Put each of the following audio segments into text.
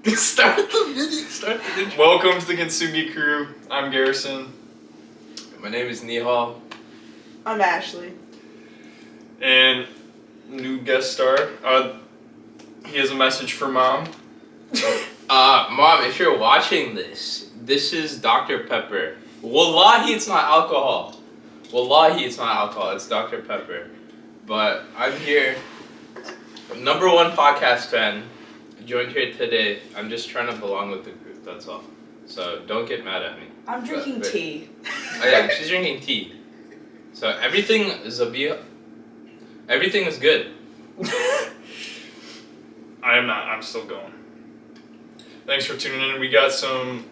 Start the video. Welcome to the Kintsugi crew. I'm Garrison. My name is Nihal. I'm Ashley. And new guest star. He has a message for Mom. Mom, if you're watching this is Dr. Pepper. Wallahi, it's not alcohol. Wallahi, it's not alcohol. It's Dr. Pepper. But I'm here, number one podcast fan. Joined here today. I'm just trying to belong with the group. That's all. So don't get mad at me. I'm drinking tea. Oh yeah, she's drinking tea. So everything is good. I am not. I'm still going. Thanks for tuning in. We got some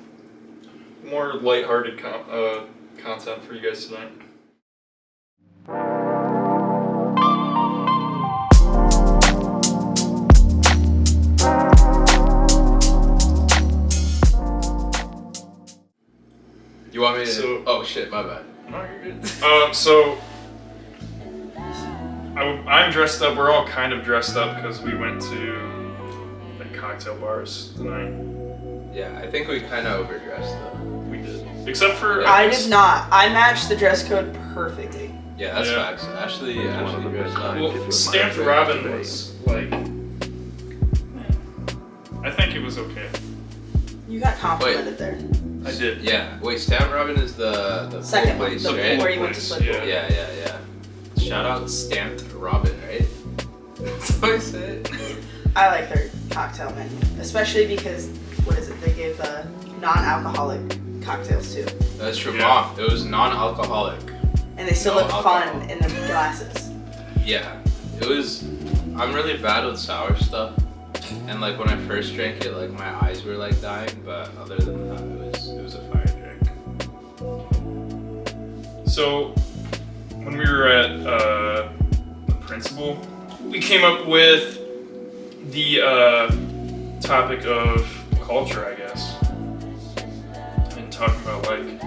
more lighthearted content for you guys tonight. You want me to? So, oh shit, my bad. No, you're good. So I'm dressed up. We're all kind of dressed up because we went to like cocktail bars tonight. Yeah, I think we kind of overdressed though. We did, except for I did not. I matched the dress code perfectly. Yeah, that's facts. Ashley dressed up. Well, Stamped Robin was like, I think it was okay. You got complimented there. I did. Yeah. Wait, Stamp Robin is the Second full one, place, the right? where you went to slip. Yeah. Yeah. Shout out Stamped Robin, right? That's how I say it. I like their cocktail menu, especially because what is it? They give non-alcoholic cocktails too, That's true, Yeah. Mom. It was non-alcoholic. and they still No look fun alcohol. in the glasses. Yeah. It was. I'm really bad with sour stuff, and like when I first drank it, like my eyes were like dying. But other than that, it was a fire drink. So when we were at the principal, we came up with the topic of culture, I guess, and talking about like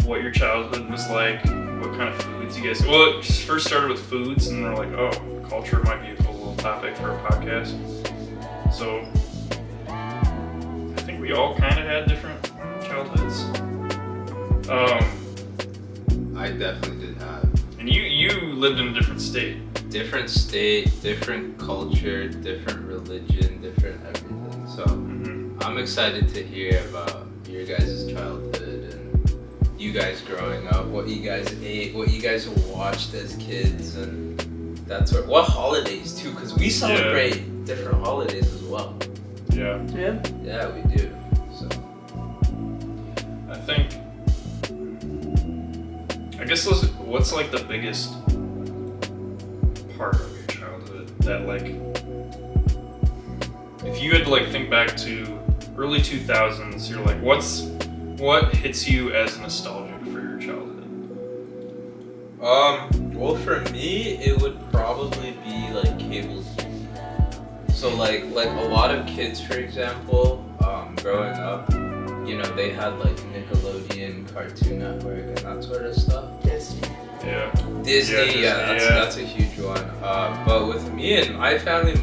what your childhood was like, what kind of foods you guys. Well, it first started with foods, and we're like, oh, culture might be a cool little topic for a podcast. So I think we all kind of had different childhoods. I definitely did have. And you lived in a different state. Different state, different culture, different religion, different everything. So I'm excited to hear about your guys' childhood and you guys growing up, what you guys ate, what you guys watched as kids, and that sort. What holidays too, because we celebrate different holidays as well. Yeah. Yeah. Yeah, we do. So I guess what's like the biggest part of your childhood that like, if you had to like think back to early 2000s, you're like, what hits you as nostalgic for your childhood? Well, for me, it would probably be like cable TV. So like a lot of kids, for example, growing up, you know, they had like Nickelodeon, Cartoon Network, and that sort of stuff. Disney. Yeah. Disney, that's a huge one. But with me and my family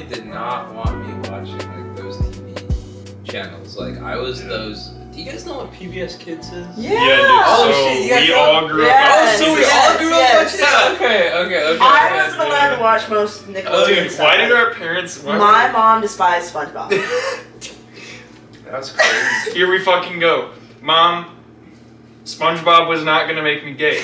did not want me watching like those TV channels. Like I was those. Do you guys know what PBS Kids is? Yeah. Yeah, dude. Oh, So shit, you guys we know- all grew Yes, up. Oh, so we yes, all grew up yes. watching that? Okay. I wasn't allowed to watch most Nickelodeon Dude, stuff. why did our parents? My mom despised SpongeBob. That's crazy. Here we fucking go, Mom. SpongeBob was not gonna make me gay.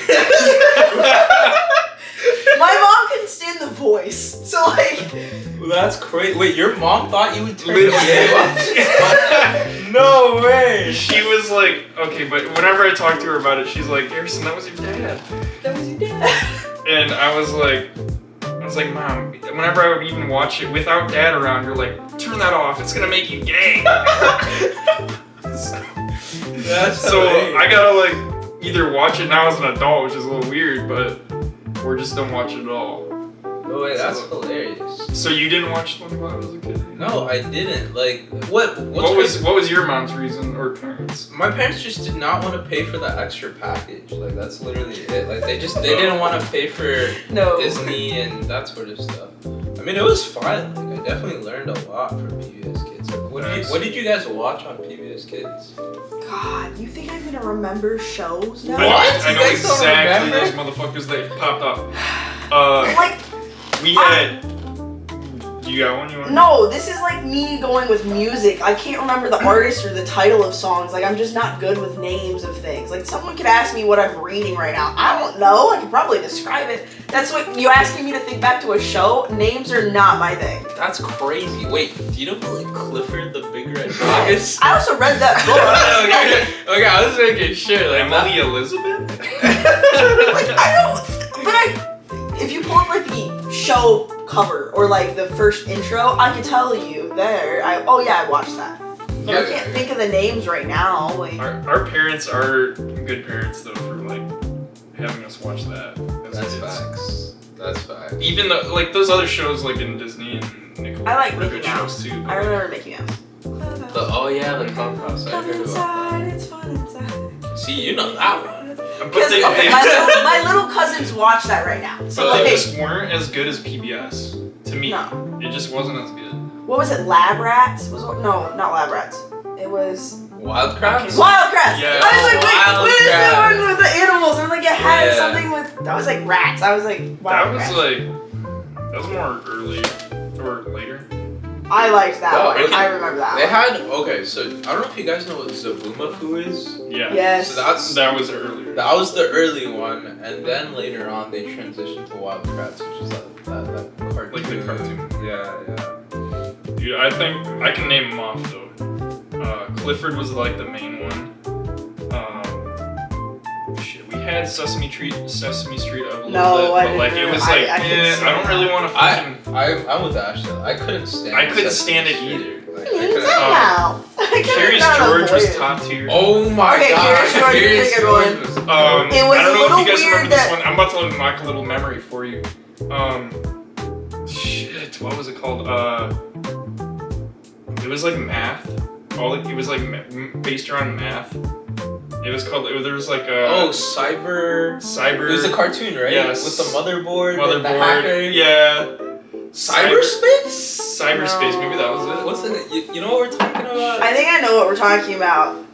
My mom couldn't stand the voice, so like. Well, that's crazy. Wait, your mom thought you would turn Literally. gay watching SpongeBob? No way. She was like, okay, but whenever I talked to her about it, she's like, Garrison, that was your dad. That was your dad. And I was like, Mom, whenever I would even watch it without Dad around, you're like, turn that off. It's gonna make you gay. That's So hilarious. I gotta like either watch it now as an adult, which is a little weird, or just don't watch it at all. Oh wait, that's hilarious. So you didn't watch SpongeBob as a kid? No, I didn't. Like, what was your mom's reason or parents? My parents just did not want to pay for the extra package. Like, that's literally it. Like, they didn't want to pay for No. Disney and that sort of stuff. I mean, it was fun. Like, definitely learned a lot from PBS Kids. What did you guys watch on PBS Kids? God, you think I'm gonna remember shows now? What? I You know guys don't exactly remember? those motherfuckers that popped off. Like, We had. Do you got one? You want? no, this is like me going with music. I can't remember the artist or the title of songs. Like, I'm just not good with names of things. Like, someone could ask me what I'm reading right now. I don't know. I could probably describe it. That's what you asking me to think back to a show. Names are not my thing. That's crazy. Wait, do you know like Clifford the Big Red Dog is? I also read that book. okay, I was making sure. Like, Emily Elizabeth? Like, if you pull up like the show cover or like the first intro, I could tell you there. I watched that. But I can't think of the names right now. Like, Our parents are good parents though for like having us watch that. That's facts. That's facts. Even though like those other shows like in Disney and Nickelodeon I like were Mickey good Mouse. shows too. I remember Mickey Mouse. The Clubhouse. I Come heard about inside, it's fun inside. that. See, you know that one. But Because they my little cousins watch that right now. So but they like, just weren't as good as PBS to me. No. It just wasn't as good. what was it? Lab Rats? No, not Lab Rats. It was Wild Kratts? Wild Kratts. Yeah. I was like, wait, what is that Wild one with the animals? And like it had Yeah. something with that was like rats. I was like, Wild That was Kratts. that was more early or later. I liked that No, one. it- I remember that They one. had so I don't know if you guys know what Zaboomafoo is. Yeah. Yes. So That was earlier. that was the early one, and then later on they transitioned to Wild Kratts, which is that cartoon. Like the cartoon. Yeah. Dude, I think I can name them off though. Clifford was like the main one. Shit, we had Sesame Street up a little No, I bit, but like didn't. it was I like, couldn't stand I don't really want to fucking. I'm with Ashley. I couldn't stand. I couldn't Sesame stand it Street. either. Like, I couldn't- Now. Curious George was top tier. Oh my Okay, god. Curious George is a good one. was- It was I don't a know if little you guys weird remember this that- one. I'm about to unlock a little memory for you. Shit, what was it called? It was like math. It was like based around math. It was called. There was like a. Oh, Cyber. It was a cartoon, right? Yes. With the motherboard. And the hacker. Yeah. Cyberspace. Cyberspace. Maybe that was it. What's in it? You know what we're talking about? I think I know what we're talking about.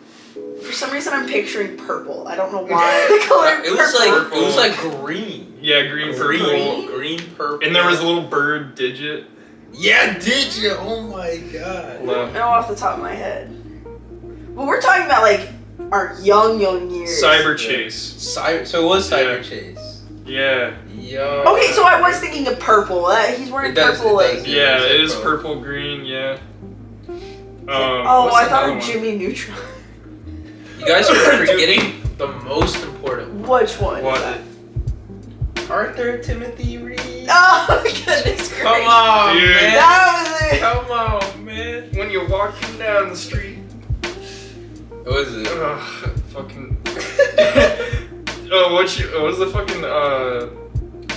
For some reason, I'm picturing purple. I don't know why. The color It was purple. like it was like green. Yeah, green, purple. Green, purple. And there was a little bird digit. Yeah, did you? Oh my god. I don't know off the top of my head. Well, we're talking about like our young years. Cyber Chase. So it was Cyber Chase. Yeah. Yo. Okay, so I was thinking of purple. He's wearing It does, purple. it Like. does. Yeah, it's it like is purple. purple, green, yeah. Oh, what's I thought another of one? Jimmy Neutron. You guys are forgetting the most important one. Which one? What? Is that? Arthur Timothy Reed. Oh goodness gracious! Come on, Dude. man. That was it. Come on, man. When you're walking down the street. What was it? Fucking. What was the fucking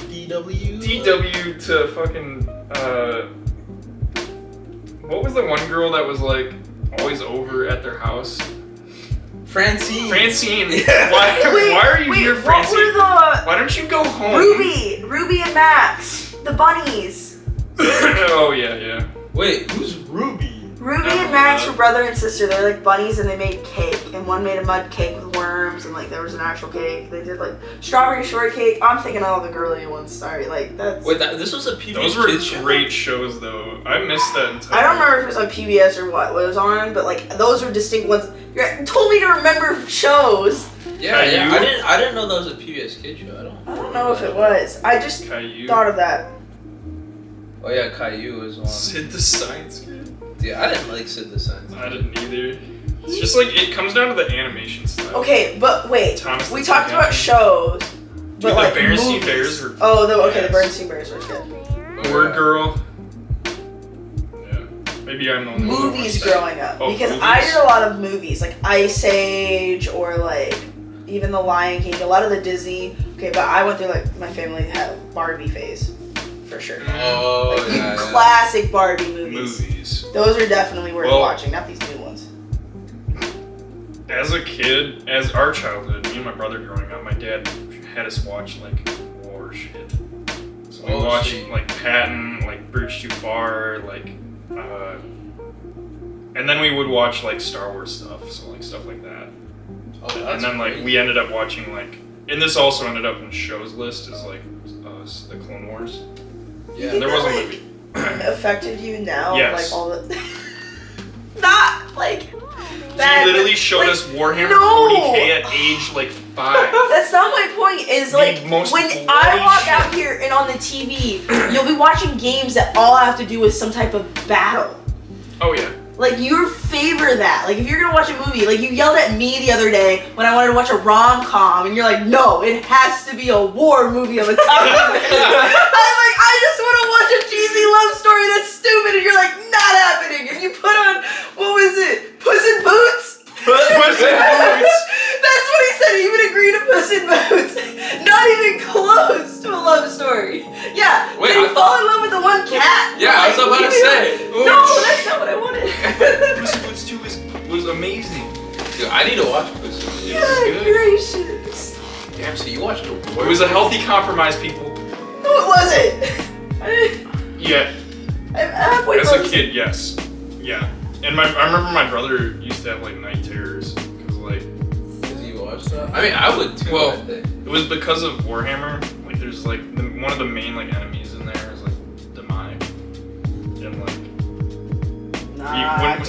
DW. DW to fucking what was the one girl that was like always over at their house? Francine. Francine. Yeah. Why are you here, What Francine? were the Why don't you go home? Ruby and Max, the bunnies? Oh yeah. Wait, who's Ruby? Ruby and Max were brother and sister. They're like bunnies, and they made cake. And one made a mud cake with worms, and like there was an actual cake. They did like strawberry shortcake. I'm thinking of all the girly ones. Sorry, like that's. Wait, this was a PBS Those were Kids show? great shows though. I missed that entire. I don't remember if it was on PBS or what was on, but like those were distinct ones. You told me to remember shows. Yeah, Caillou? I didn't know that was a PBS Kids show. I don't know if it was. I just Caillou. thought of that. Oh yeah, Caillou was on. Sid the Science Kid. Yeah, I didn't like Sid the Science. I didn't either. It's just like it comes down to the animation style. Okay, but wait. Thomas We the talked Tank about shows. Dude, But the like Berenstain movies. Bears were. Oh, okay, Yes. the Bernstein Bears were good. Oh, Word yeah. Girl. Yeah. Maybe I'm the only one that Movies watched that. growing up, Oh, because movies? I did a lot of movies, like Ice Age or like even The Lion King. A lot of the Disney. Okay, but I went through like my family had a Barbie phase, for sure. Oh Like, yeah. classic Barbie movies. Movies. Those are definitely worth Well- watching, not these new ones. As a kid, as our childhood, me and my brother growing up, my dad had us watch like war shit. So So we watched like Patton, like Bridge Too Far, like, and then we would watch like Star Wars stuff, so like stuff like that. Oh, And then like we ended up watching like, and this also ended up in show's list is like the Clone Wars. Yeah, And there was a movie. affected you now? Yes. Like all the. Not like. She literally showed us Warhammer 40K at age like 5. That's not my point. Is like when I walk out here and on the TV, you'll be watching games that all have to do with some type of battle. Oh yeah. Like you favor that. Like if you're gonna watch a movie, like you yelled at me the other day when I wanted to watch a rom-com, and you're like, no, it has to be a war movie on the top of it. I'm like, I just want to watch a cheesy love story that's stupid, and you're like, not happening. And you put on, what was it? Puss in Boots? Puss in Boots. That's what he said. He would agree to Puss in Boots. Not even close to a love story. Yeah. Wait, they fall in love with the one cat. Yeah, I was about to say. No, that's not what I wanted. Puss in Boots 2 was amazing. Dude, I need to watch Puss in Boots. Yeah, gracious. Damn, so you watched It was a healthy compromise, people. No, it wasn't. Yeah. I'm halfway As a close. kid, yes. Yeah. And I remember my brother used to have like night terrors because like. Did you watch that? I mean, I would too. Well, I think. it was because of Warhammer. Like, there's like one of the main like enemies in there is like demonic, and like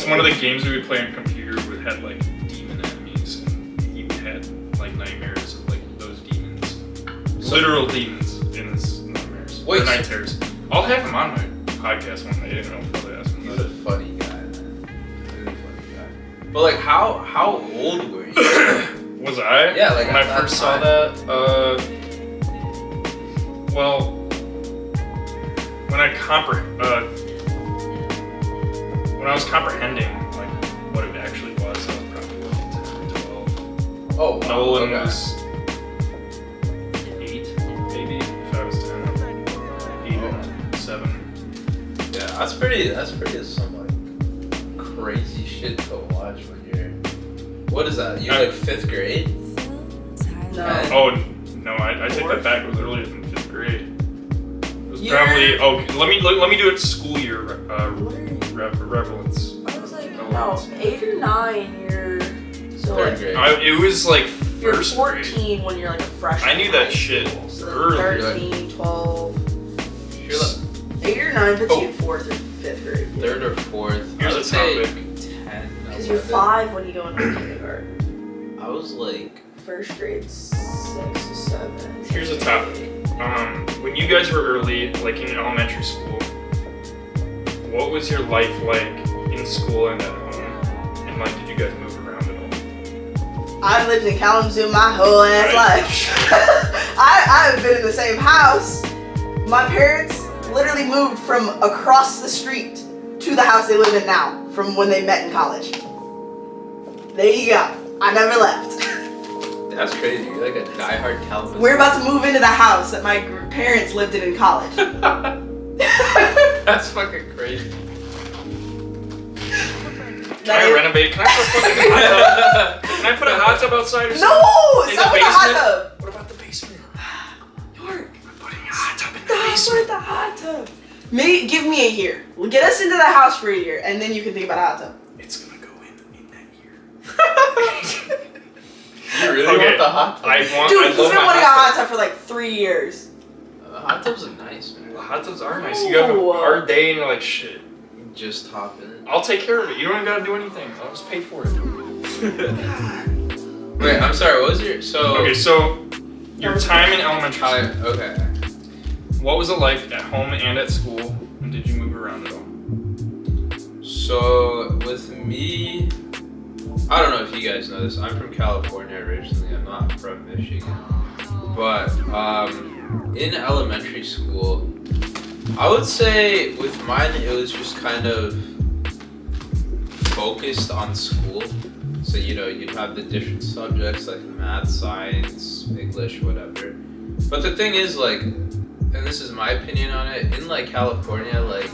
one of the games we would play on computer would had like demon enemies, and he had like nightmares of like those demons, literal demons in his nightmares. Wait, Or night terrors. I'll have him on my podcast one day. I don't know if I'll ask him. He's a funny guy, man. He's a funny guy. But like, how old were you? Was I? Yeah, like when at I that first saw time. that. Well, when I was comprehending like what it actually was, I was probably like 10 or 12. Oh, wow. Nolan Okay. was 8, maybe. If I was 10, 8 or 7. Yeah, that's pretty some like crazy shit to watch when you're. What is that? You're like 5th grade? No. Oh no, I take that back. It was earlier than 5th grade. It was You're- probably let me do it school year reverence. I was like about 8 or 9. You're so 3rd like, grade. It was like you're first 14 grade. when you're like a freshman. I knew in that high shit school. So early. 13, 12, You're like 8 or 9 puts Oh. you in 4th or 5th grade. 3rd or 4th. Here's I a would say topic. 10. Because you're 5 when you go into kindergarten. I was like. First grade 6 to 7. Here's a topic. When you guys were early, like in elementary school, what was your life like in school and at home? And like, did you guys move around at all? I've lived in Kalamazoo my whole ass life. I haven't been in the same house. My parents literally moved from across the street to the house they live in now from when they met in college. There you go. I never left. That's crazy. You're like a diehard Calvinist. We're about to move into the house that my parents lived in college. That's fucking crazy. Can I renovate? Can I put a hot tub outside or something? No! In Stop the with the hot basement? tub! What about the basement? York, I'm putting a hot tub in the stop basement. with the hot tub. Give me a year. We'll get us into the house for a year, and then you can think about a hot tub. It's gonna go in that year. You really Okay, want the hot tub? I Dude, love he's been my wanting a hot hot tub for like 3 years. Hot tubs are nice, man. tub. Hot tubs are nice. You have a hard day and you're like, shit. Just hop in. I'll take care of it. You don't even gotta do anything. I'll just pay for it. Wait, I'm sorry. What was your Okay, so your time in elementary school. Okay. What was it like at home and at school? And did you move around at all? So with me, I don't know if you guys know this. I'm from California originally. I'm not from Michigan. But in elementary school, I would say with mine it was just kind of focused on school. So you'd have the different subjects like math, science, English, whatever. But the thing is like, and this is my opinion on it, in like California, like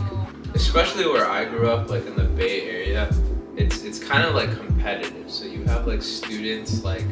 especially where I grew up, like in the Bay Area, it's kind of like competitive. So you have like students like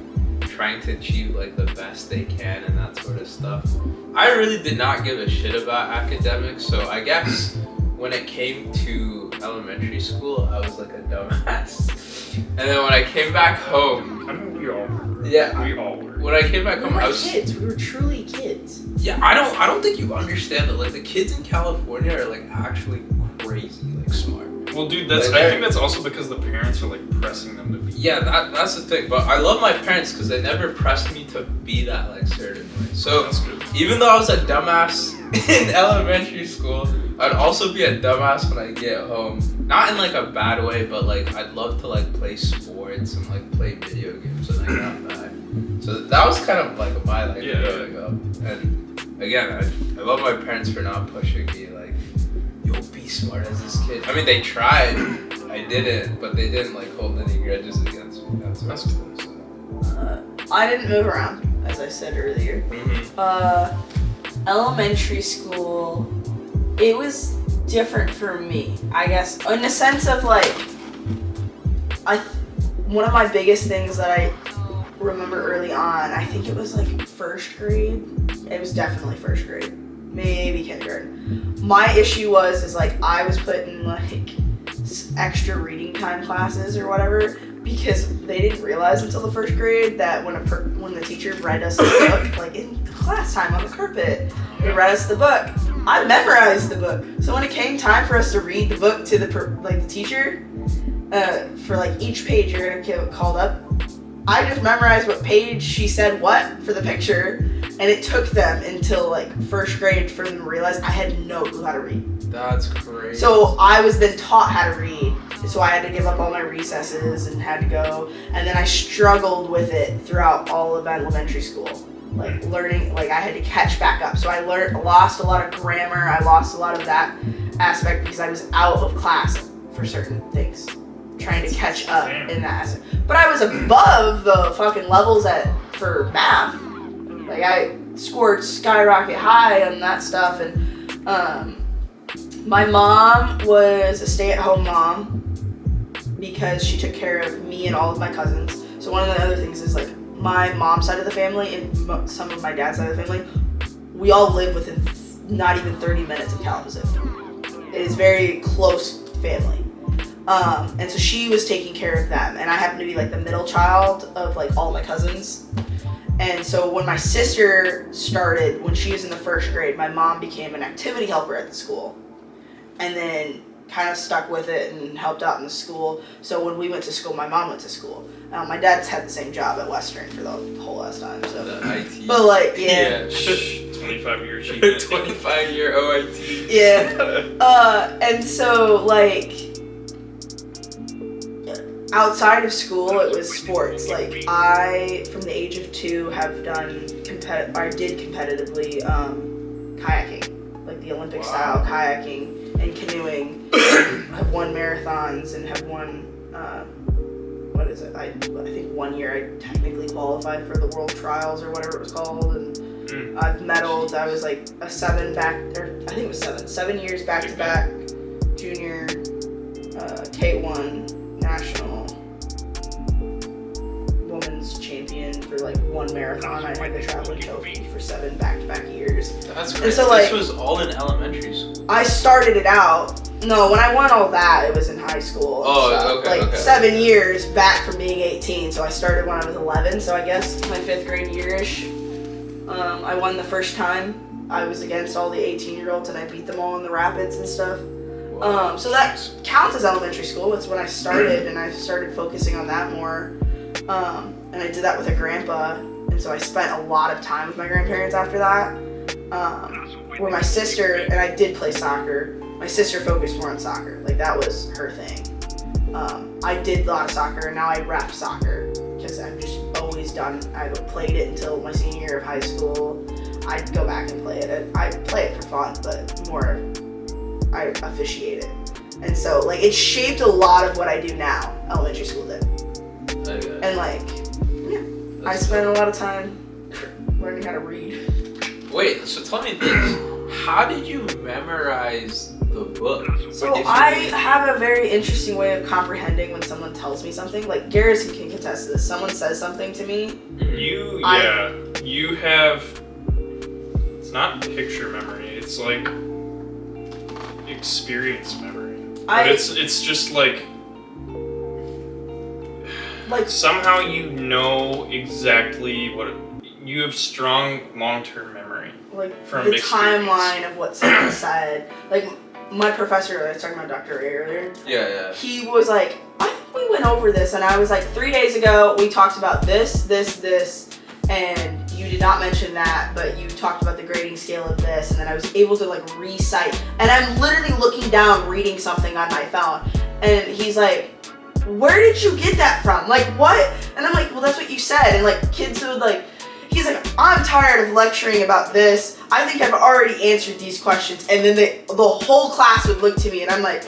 trying to achieve like the best they can and that sort of stuff. I really did not give a shit about academics, so I guess when it came to elementary school, I was like a dumbass. And then when I came back home, I mean, we all were. Yeah, we all were. when I came back home, I was kids. We were truly kids. Yeah, I don't think you understand that like the kids in California are like actually crazy, like smart. Well, dude, I think that's also because the parents are like pressing them to be. Yeah, that's the thing. But I love my parents because they never pressed me to be that like certain way. So That's good. even though I was a dumbass in elementary school, I'd also be a dumbass when I get home. Not in like a bad way, but like I'd love to like play sports and like play video games when I got back. So that was kind of like my life growing up. And again, I love my parents for not pushing me like, you'll be smart as this kid. I mean, they tried. I didn't, but they didn't like hold any grudges against me. That's cool. So. I didn't move around, as I said earlier. Mm-hmm. Elementary school, it was different for me, I guess, in the sense of like, one of my biggest things that I remember early on, I think it was like first grade. It was definitely first grade, maybe kindergarten. My issue is like I was put in like extra reading time classes or whatever because they didn't realize until the first grade that when the teacher read us the book, like in class time on the carpet, they read us the book. I memorized the book, so when it came time for us to read the book to the teacher, for like each page you're gonna get called up, I just memorized what page she said what for the picture, and it took them until like first grade for them to realize I had no clue how to read. That's crazy. So I was then taught how to read, so I had to give up all my recesses and had to go, and then I struggled with it throughout all of elementary school. Like learning, like I had to catch back up. So I lost a lot of grammar, I lost a lot of that aspect because I was out of class for certain things, trying to catch up in that aspect. But I was above the fucking levels for math. Like I scored skyrocket high on that stuff, and my mom was a stay-at-home mom because she took care of me and all of my cousins. So one of the other things is like my mom's side of the family and some of my dad's side of the family, we all live within not even 30 minutes of Kalamazoo. It is very close family. And so she was taking care of them, and I happened to be like the middle child of like all my cousins. And so when my sister started, when she was in the first grade, my mom became an activity helper at the school, and then kind of stuck with it and helped out in the school. So when we went to school, my mom went to school. My dad's had the same job at Western for the whole last time. So, the IT. but like, yeah. 25-year achievement. 25-year OIT. Yeah. And so like, outside of school, it was sports. Like I, from the age of 2, have done I did competitively kayaking, like the Olympic style kayaking and canoeing. Have won marathons and have won. What is it? I think 1 year I technically qualified for the world trials or whatever it was called, and I've medaled. I was like a 7 years back to back junior K1 national women's champion for like one marathon. I had the traveling trophy for 7 back-to-back years. That's crazy. And so, like, this was all in elementary school. I started it out. No, when I won all that, it was in high school. Oh, okay. Like 7 years back from being 18. So I started when I was 11. So I guess my 5th grade year-ish. I won the first time. I was against all the 18-year-olds and I beat them all in the rapids and stuff. So that counts as elementary school. It's when I started, and I started focusing on that more. And I did that with a grandpa, and so I spent a lot of time with my grandparents after that. Where my sister, and I did play soccer, my sister focused more on soccer. Like, that was her thing. I did a lot of soccer, and now I ref soccer, because I've just always I played it until my senior year of high school. I'd go back and play it. I play it for fun, but more I officiate it. And so, like, it shaped a lot of what I do now, elementary school did. Okay. And, like, yeah, I spent a lot of time learning how to read. Wait, so tell me this. How did you memorize the book. So What did you I read? have a very interesting way of comprehending when someone tells me something. Like Garrison can contest this. Someone says something to me. You have. It's not picture memory. It's like experience memory. But it's just like somehow you know exactly what you have strong long-term memory. Like from the experience. timeline of what someone said. Like my professor, I was talking about Dr. Ray earlier. Yeah. He was like, I think we went over this, and I was like, 3 days ago we talked about this, and you did not mention that, but you talked about the grading scale of this, and then I was able to like recite, and I'm literally looking down reading something on my phone, and he's like, where did you get that from? Like what? And I'm like, well, that's what you said. And like kids would like, he's like, I'm tired of lecturing about this. I think I've already answered these questions. And then the whole class would look to me, and I'm like,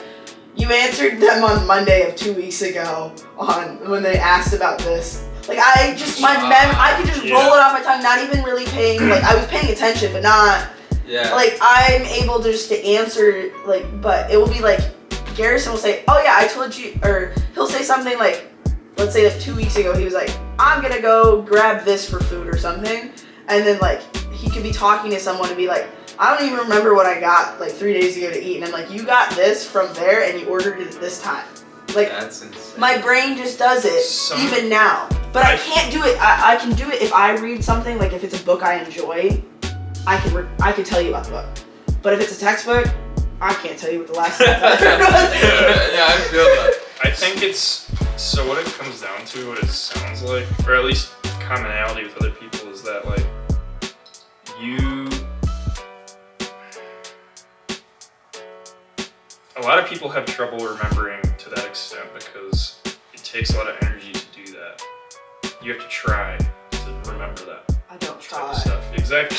you answered them on Monday of 2 weeks ago on when they asked about this. Like I just, I could just roll it off my tongue, not even really paying, like I was paying attention, but not, like I'm able just to answer, like, but it will be like, Garrison will say, oh yeah, I told you, or he'll say something like, let's say like 2 weeks ago, he was like, I'm gonna go grab this for food or something. And then like, he could be talking to someone and be like, I don't even remember what I got like 3 days ago to eat. And I'm like, you got this from there and you ordered it this time. Like, that's insane. My brain just does it even now. But I can't do it, I can do it if I read something, like if it's a book I enjoy, I can tell you about the book. But if it's a textbook, I can't tell you what the last time was. Yeah, I feel that. I think it's, so what it comes down to, what it sounds like, or at least commonality with other people, is that like, a lot of people have trouble remembering to that extent because it takes a lot of energy to do that. You have to try to remember that. I don't type try. of stuff. Exactly.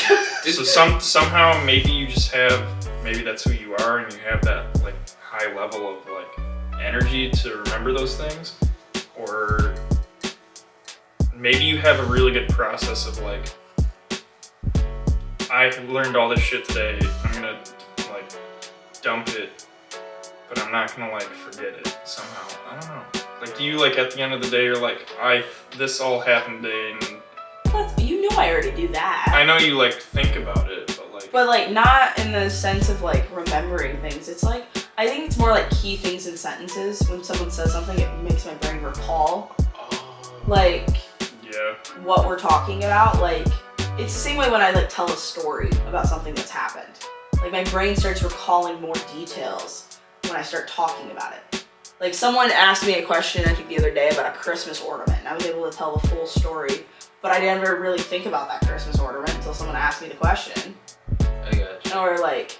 So somehow maybe you just have, maybe that's who you are and you have that like high level of like energy to remember those things, or maybe you have a really good process of like, I learned all this shit today, I'm gonna like dump it, but I'm not gonna like forget it somehow. I don't know. Like, do you like at the end of the day you're like, this all happened today, and you know I already do that. I know you like think about it, but like not in the sense of like remembering things. It's like, I think it's more like key things in sentences. When someone says something, it makes my brain recall like what we're talking about. Like it's the same way when I like tell a story about something that's happened. Like my brain starts recalling more details when I start talking about it. Like someone asked me a question I think the other day about a Christmas ornament, and I was able to tell the full story, but I never really think about that Christmas ornament until someone asked me the question. I got you. Or like,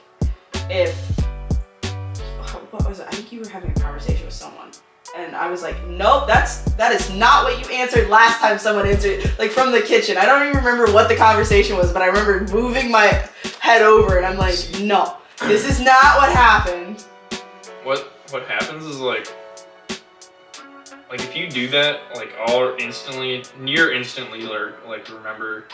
what was it? I think you were having a conversation with someone, and I was like, nope, that is not what you answered last time someone answered, like from the kitchen. I don't even remember what the conversation was, but I remember moving my head over, and I'm like, no, this is not what happened. What happens is like if you do that, like near instantly like remember,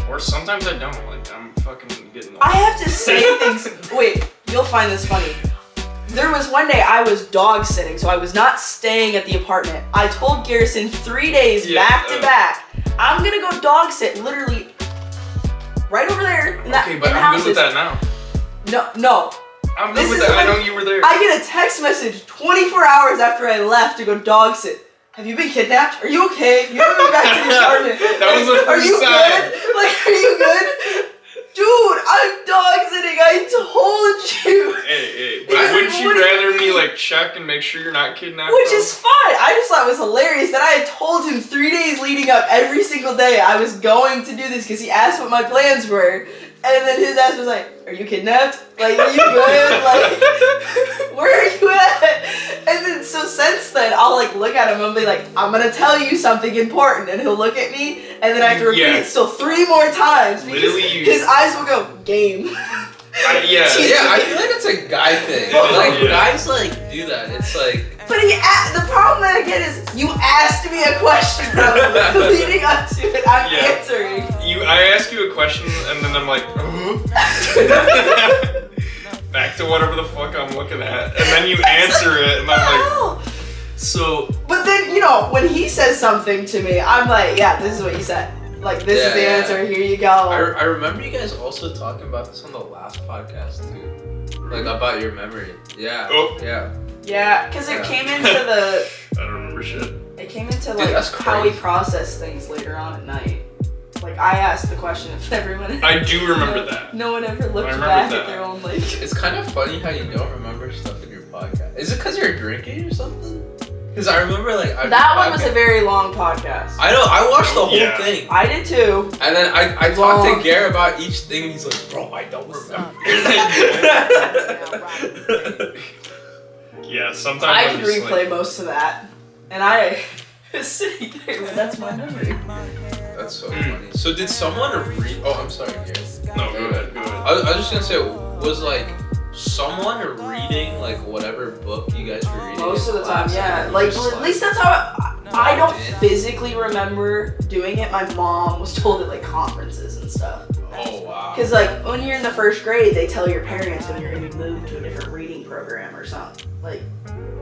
or sometimes I don't, like I'm fucking getting old. I have to say things, wait, you'll find this funny. There was one day I was dog sitting, so I was not staying at the apartment. I told Garrison 3 days back to back, I'm gonna go dog sit, literally right over there in that, okay, but in I'm houses. good with that now. No. I'm good with that. I know you were there. I get a text message 24 hours after I left to go dog sit. Have you been kidnapped? Are you okay? You haven't been back to the apartment. That was the Are first you time. good? Like, are you good? Dude, I'm dog sitting. I told you. Hey, but wouldn't you rather me like check and make sure you're not kidnapped? Which is fine. I just thought it was hilarious that I had told him 3 days leading up every single day I was going to do this because he asked what my plans were. And then his ass was like, are you kidnapped? Like, are you good? Like, where are you at? And then, so since then, I'll like look at him and be like, I'm gonna tell you something important. And he'll look at me, and then I have to repeat it still 3 more times because his eyes will go, game. I feel like it's a guy thing. Guys like do that. It's like. But the problem that I get is you asked me a question, bro. Leading up to it, I'm answering. I ask you a question and then I'm like, back to whatever the fuck I'm looking at, and then you answer it, and I'm like, so. But then, you know, when he says something to me, I'm like, yeah, this is what you said. Like, this is the answer, here you go. I remember you guys also talking about this on the last podcast, too. Like, about your memory. Yeah. Oh. Yeah. Yeah, because it came into the... I don't remember shit. It came into, Dude, like, that's how we crazy. process things later on at night. Like, I asked the question if everyone... I do remember that. No one ever looked remember back that. at their own, like... It's kind of funny how you don't remember stuff in your podcast. Is it because you're drinking or something? Because I remember, like... That one was a very long podcast. I know, I watched the whole Yeah. thing. I did too. And then I talked to Garrett about each thing, and he's like, bro, I don't remember. Yeah, sometimes I I'm could just replay most of that. And I was sitting there, but that's my memory. That's so funny. So did someone read... Oh, I'm sorry, Garrett. No, go ahead. I was just gonna say, was like someone reading like whatever book you guys were reading? Most of the time, class, yeah. and Like, just, at least that's how I don't physically remember doing it. My mom was told at like conferences and stuff. Oh wow. Because like when you're in the first grade, they tell your parents when you're gonna be moved to a different reading program or something. Like,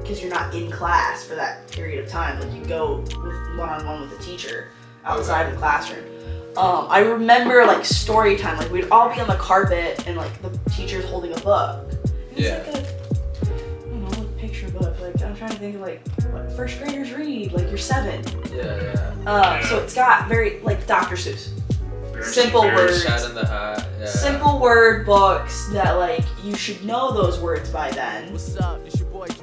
because you're not in class for that period of time. Like you go with one-on-one with a teacher outside the classroom. I remember like story time. Like we'd all be on the carpet and like the teacher's holding a book. And it's like a, you know, like a picture book. Like I'm trying to think of like what first graders read. Like you're 7. Yeah. So it's got very like Dr. Seuss. Very Simple words. Cat in the Hat. Yeah. Simple word books that like you should know those words by then.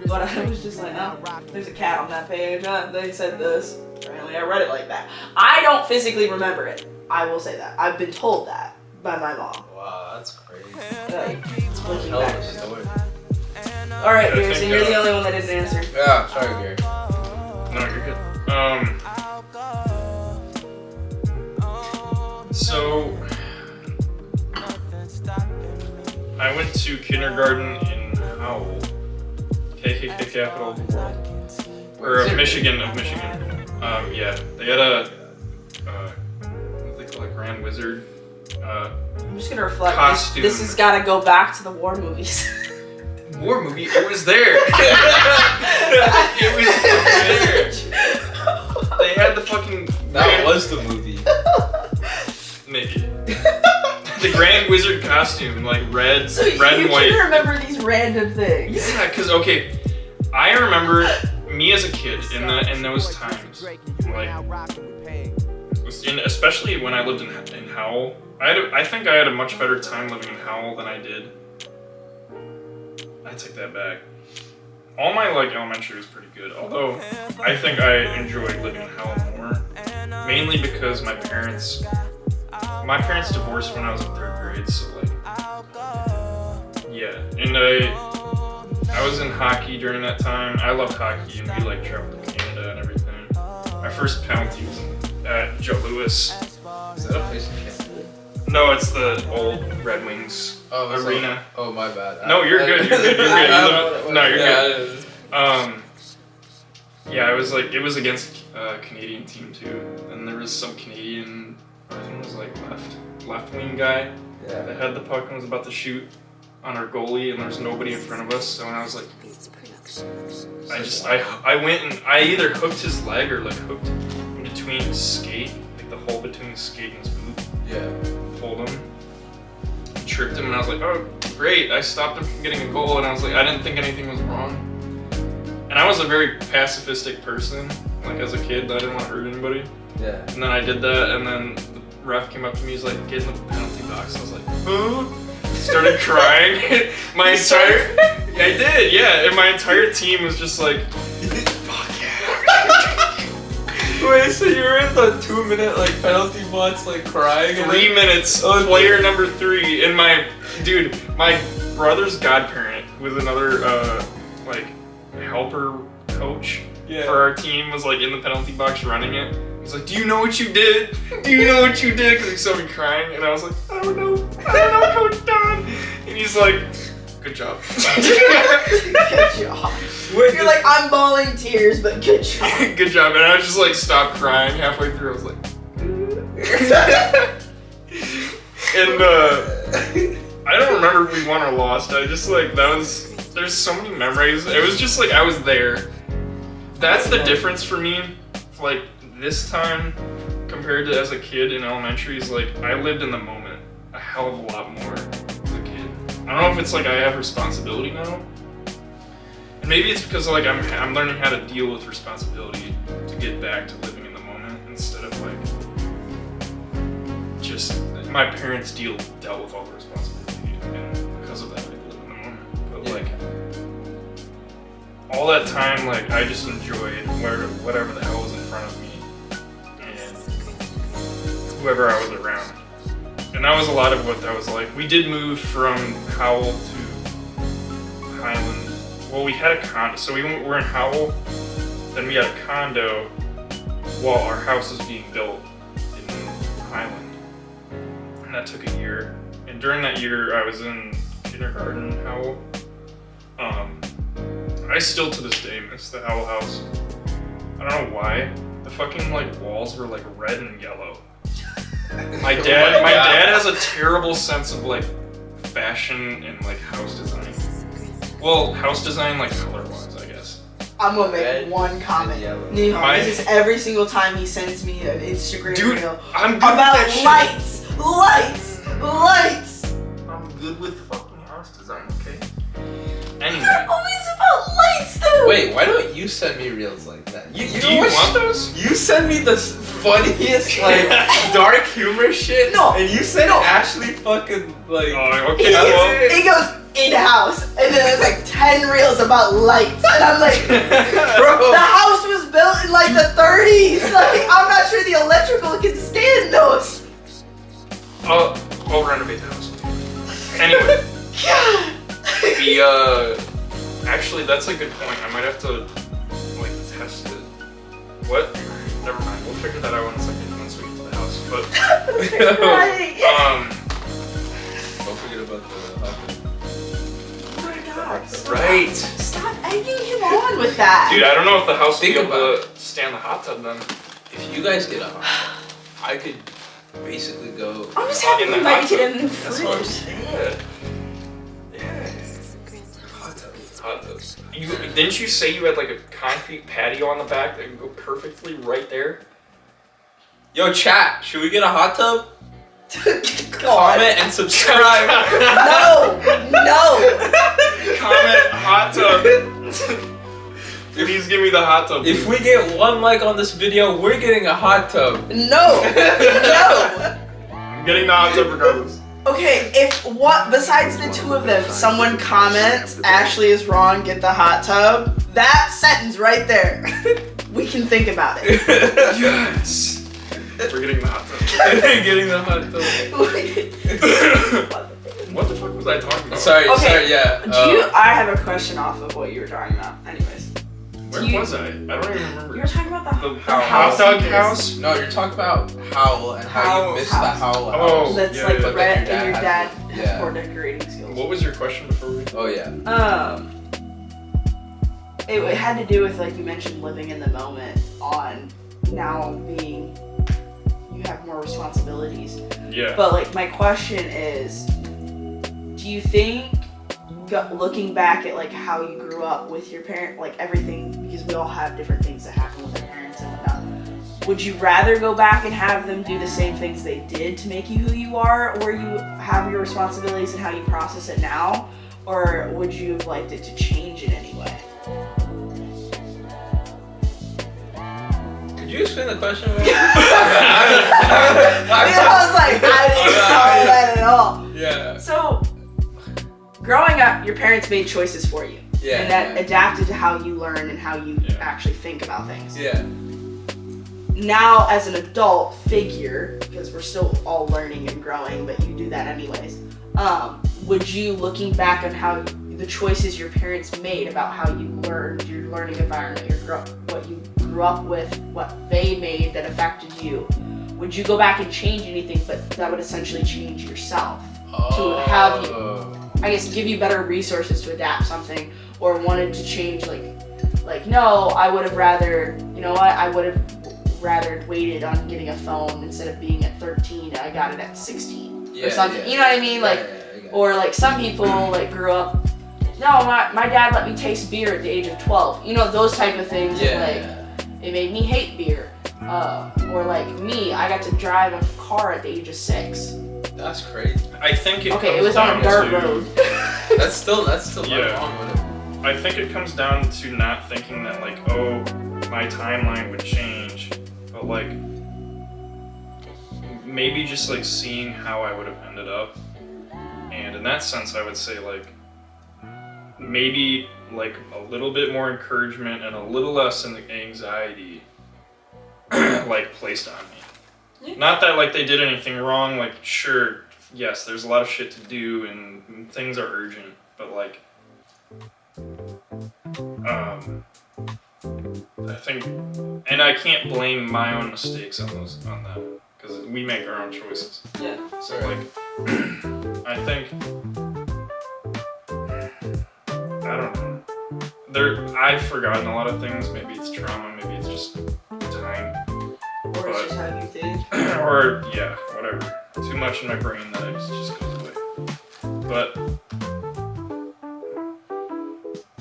But I was just like, oh, there's a cat on that page. They said this. Apparently I read it like that. I don't physically remember it. I will say that. I've been told that by my mom. Wow, that's crazy. Like, looking Hell back. of a story. Alright, Yeah, I Garrison, think, you're the only one that didn't answer. Yeah, sorry, Gary. No, you're good. So I went to kindergarten in Howell, KKK capital of the world, or of Michigan. Yeah, they had a what do they call it, Grand Wizard. I'm just gonna reflect. Costume. This has gotta go back to the war movies. War movie. It was there. It was there. They had the fucking. That was the movie. Maybe. The Grand Wizard costume, like red So and you white. can remember these random things. Yeah, because okay, I remember me as a kid in those times, like, especially when I lived in Howell. I think I had a much better time living in Howell than I did. I take that back. All my like elementary was pretty good, although I think I enjoyed living in Howell more, mainly because my parents divorced when I was in 3rd grade, so like, yeah, and I was in hockey during that time. I loved hockey, and we like traveled to Canada and everything. My first penalty was at Joe Louis. Is that a place in Canada? No, it's the old Red Wings arena. Like, oh, my bad. No, you're good. You're good. You're good. No, you're good. Yeah, it was against a Canadian team too, and there was some Canadian, I think it was like left wing guy that had the puck and was about to shoot on our goalie, and there was nobody in front of us. So when I was like, I went and I either hooked his leg or like hooked in between his skate, like the hole between his skate and his boot. Yeah. Pulled him, tripped him, and I was like, oh great! I stopped him from getting a goal, and I was like, I didn't think anything was wrong. And I was a very pacifistic person, like as a kid, I didn't want to hurt anybody. Yeah. And then I did that, and then the ref came up to me, he's like, get in the penalty box. I was like, huh? Started crying. I did, yeah. And my entire team was just like, fuck yeah. Wait, so you were in the 2-minute like penalty box, like crying? 3 minutes, player number 3, and my brother's godparent, who was another like helper coach for our team, was like in the penalty box running it. He's like, do you know what you did? Do you know what you did? Because he saw me crying, and I was like, I don't know, Coach Don. And he's like, good job. Good job. You're like, I'm bawling tears, but good job. Good job. And I just like stopped crying halfway through. I was like, and I don't remember if we won or lost. I just like there's so many memories. It was just like I was there. That's the difference for me. Like this time compared to as a kid in elementary is like I lived in the moment a hell of a lot more as a kid. I don't know if it's like I have responsibility now. And maybe it's because like I'm learning how to deal with responsibility to get back to living in the moment instead of like just my parents dealt with all the responsibility and because of that I live in the moment. But like all that time like I just enjoyed whatever the hell was in front of me and whoever I was around. And that was a lot of what that was like. We did move from Howell to Highland. Well, we had a condo, so we're in Howell, then we had a condo while our house was being built in Highland. And that took a year. And during that year, I was in kindergarten in Howell. I still to this day miss the Howell house. I don't know why. The fucking like walls were like red and yellow. My dad has a terrible sense of like fashion and like house design. Well, house design like color-wise, I guess. I'm gonna make one comment. Nihal, this is every single time he sends me an Instagram reel I'm good about with that lights. I'm good with fucking house design, okay? Anyway. They're always about lights, though. Wait, why don't you send me reels like that? Do you want those? You send me the funniest like dark humor shit. No, and you send Ashley fucking like. Oh, okay. It goes in-house, and then there's like 10 reels about lights, and I'm like, bro, the house was built in like the 30s. Like, I'm not sure the electrical can stand those. I'll renovate the house. Anyway. God. Actually, that's a good point. I might have to, like, test it. What? Never mind. We'll figure that out in a second once we get to the house. But, don't forget about the oh my God. Stop. Right. Stop egging him on with that. dude, I don't know if the house will be Think able about to stand the hot tub then. If you guys get a hot tub, I could basically go. I'm just happy in the we might hot get tub. in the That's what I'm fridge. saying. Hot tub. Didn't you say you had like a concrete patio on the back that could go perfectly right there? Yo, chat, should we get a hot tub? God. Comment and subscribe. No. Comment hot tub. Please give me the hot tub. If we get 1 like on this video, we're getting a hot tub. No. I'm getting the hot tub regardless. Okay, if besides the two of them, someone comments Ashley is wrong, get the hot tub, that sentence right there, we can think about it. Yes. We're getting the hot tub. Getting the hot tub. What the fuck was I talking about? Sorry, yeah. I have a question off of what you were talking about. Anyways. Where was I? I don't even remember. You were talking about the hot dog house? No, you're talking about Howell and how you missed the Howell house. Oh, that's yeah, like yeah. red, and your dad has has poor decorating skills. What was your question before we? Oh yeah. It had to do with, like you mentioned, living in the moment on now being, you have more responsibilities. Yeah. But like my question is, do you think, looking back at like how you grew up with your parent, like everything, because we all have different things that happen with our parents and whatnot, would you rather go back and have them do the same things they did to make you who you are, or you have your responsibilities and how you process it now, or would you have liked it to change in any way? Could you explain the question? I was like, I didn't follow that at all. Yeah. So, growing up, your parents made choices for you. Yeah. And that adapted to how you learn and how you actually think about things. Yeah. Now, as an adult figure, because we're still all learning and growing, but you do that anyways, would you, looking back on how the choices your parents made about how you learned, your learning environment, what you grew up with, what they made that affected you, would you go back and change anything, but that would essentially change yourself? To have you, I guess, give you better resources to adapt something, or wanted to change, like no, I would have rather, you know what, I would have rather waited on getting a phone instead of being at 13, I got it at 16, or something, you know what I mean? Like, Or like some people like grew up. No, my dad let me taste beer at the age of 12. You know, those type of things. Yeah. Like it made me hate beer. Or like me, I got to drive a car at the age of 6. That's crazy. I think it Okay, comes it was on a down dirt to- road. That's still Yeah. wrong with it. I think it comes down to not thinking that like, oh, my timeline would change, but like maybe just like seeing how I would have ended up. And in that sense, I would say like maybe like a little bit more encouragement and a little less anxiety like placed on me. Yeah. Not that like they did anything wrong, like sure, yes, there's a lot of shit to do and things are urgent, but like I think, and I can't blame my own mistakes on that, because we make our own choices. Yeah. So like, I think, I don't know. I've forgotten a lot of things. Maybe it's trauma. Maybe it's just time. Or it's just how you think. Or yeah, whatever. Too much in my brain that it just goes away. But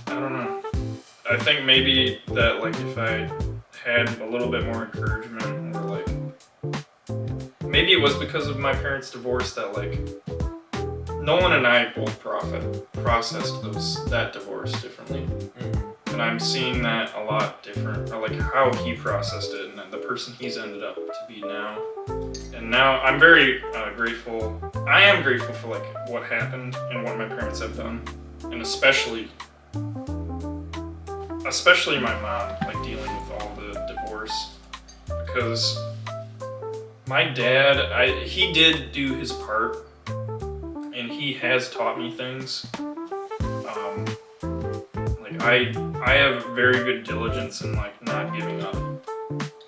I don't know. I think maybe that like if I had a little bit more encouragement, or like maybe it was because of my parents' divorce that like Nolan and I both processed that divorce differently. And I'm seeing that a lot different, or like how he processed it and the person he's ended up to be now. And now I'm very grateful. I am grateful for like what happened and what my parents have done, and especially my mom, like dealing with all the divorce, because my dad, he did do his part, and he has taught me things. Like I have very good diligence in like not giving up,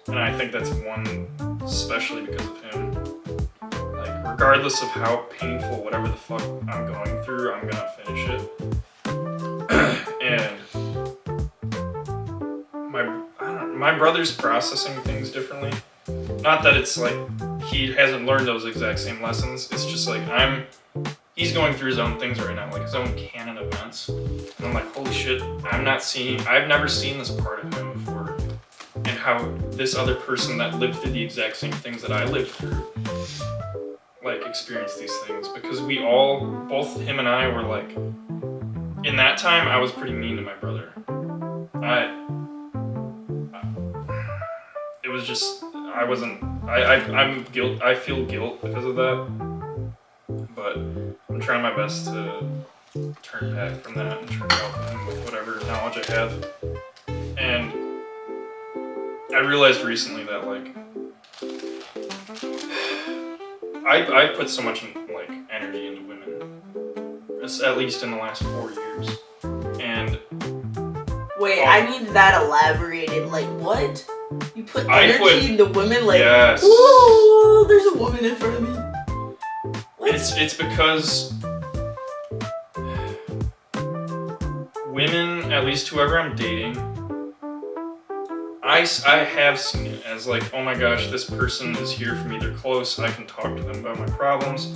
and I think that's one, especially because of him. Like regardless of how painful whatever the fuck I'm going through, I'm gonna finish it. And my brother's processing things differently. Not that it's like he hasn't learned those exact same lessons. It's just like he's going through his own things right now, like his own canon events. And I'm like, holy shit, I've never seen this part of him before. And how this other person that lived through the exact same things that I lived through, like experienced these things. Because both him and I were like, in that time, I was pretty mean to my brother. It was just, I'm guilt. I feel guilt because of that, but I'm trying my best to turn back from that and try to help him with whatever knowledge I have. And I realized recently that like I put so much like energy into women, at least in the last 4 years, and wait, I need that elaborated. Like what? You put energy into women? Like, yes. Ooh, there's a woman in front of me. What? It's because women, at least whoever I'm dating, I have seen it as like, oh my gosh, this person is here for me, they're close, I can talk to them about my problems,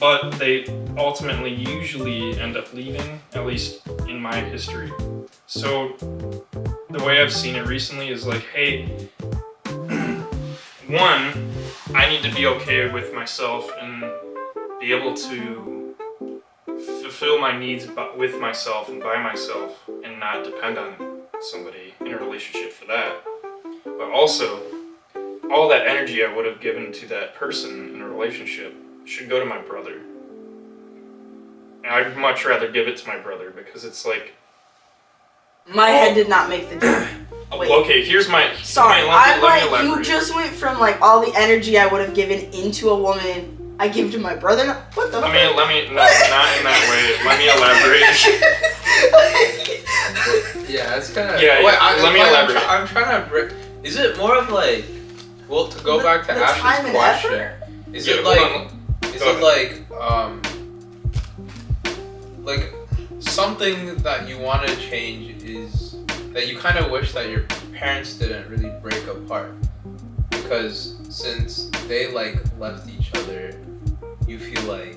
but they ultimately usually end up leaving, at least in my history. So the way I've seen it recently is like, hey, one, I need to be okay with myself and be able to fulfill my needs with myself and by myself and not depend on somebody in a relationship for that. But also, all that energy I would have given to that person in a relationship should go to my brother. And I'd much rather give it to my brother because it's like... My head did not make the jump. Wait. Okay, here's my... Sorry, let me you elaborate. just went from like all the energy I would have given into a woman, I give to my brother. What the fuck? No, not in that way. Let me elaborate. Yeah, it's kind of... Yeah, let me elaborate. I'm trying to... Is it more of like... Well, to go back to the time Ash's and question, effort? is Yeah, it hold like something that you want to change is that you kind of wish that your parents didn't really break apart, because since they like left each other, you feel like,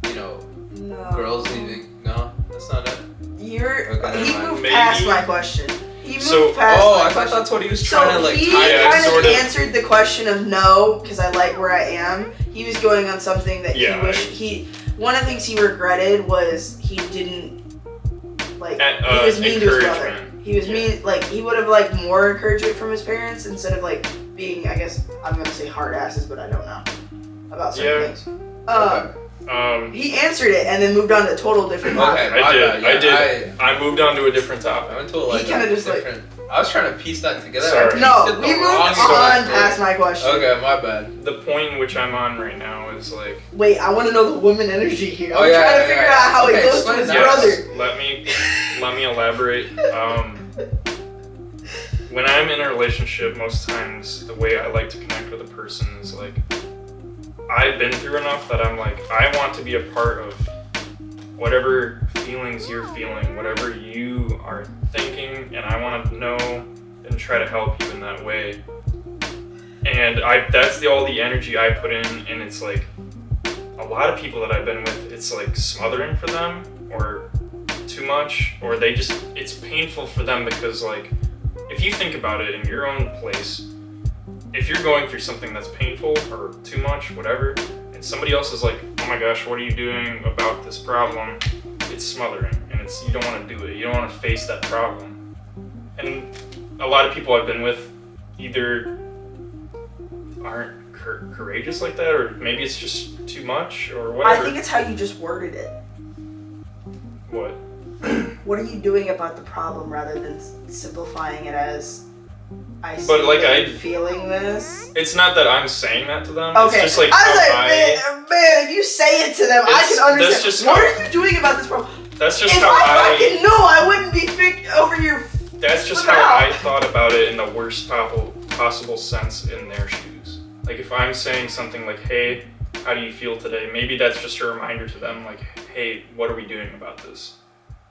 you know, No. Girls leaving. No, that's not it. You're. Okay, He never mind. moved Maybe. past my question. He moved So- past Oh, my I thought question. that's what he was So trying to like he tie Yeah, kind sort of of. answered the question of no, because I like where I am. He was going on something that Yeah, he wished he. One of the things he regretted was he didn't like. He was mean to his brother. Encouragement. He was mean. Like he would have liked more encouragement from his parents instead of like being. I guess I'm gonna say hard asses, but I don't know about certain Yeah. things. He He answered it and then moved on to a total different topic. Okay, I my did. bad, yeah, I did. I moved on to a different I topic. went to like He kinda just, like- different. I was trying to piece that together. Sorry. I pieced No, it the we moved wrong on direction. past my question. Okay, my bad. The point in which I'm on right now is like. Wait, I want to know the woman energy here. I'm Oh, yeah, trying to yeah, figure yeah. out how Okay, it goes to explain his that. brother. Let me elaborate. When I'm in a relationship, most times the way I like to connect with a person is like I've been through enough that I'm like I want to be a part of whatever feelings you're feeling, whatever you are thinking, and I want to know and try to help you in that way. And that's all the energy I put in, and it's like a lot of people that I've been with, it's like smothering for them or too much, or it's painful for them because like if you think about it in your own place, if you're going through something that's painful or too much, whatever, and somebody else is like, oh my gosh, what are you doing about this problem? It's smothering, and you don't want to do it. You don't want to face that problem. And a lot of people I've been with either aren't courageous like that, or maybe it's just too much, or whatever. I think it's how you just worded it. What? What are you doing about the problem rather than simplifying it as I see But, like, them feeling this? It's not that I'm saying that to them. Okay. It's just like I was how like, man, if you say it to them, I It's- can understand. that's just What how- are you doing about this problem? That's just If how I fucking knew, I wouldn't be over your. That's just Flip how out. I thought about it in the worst possible sense in their shoes. Like if I'm saying something like, hey, how do you feel today? Maybe that's just a reminder to them like, hey, what are we doing about this?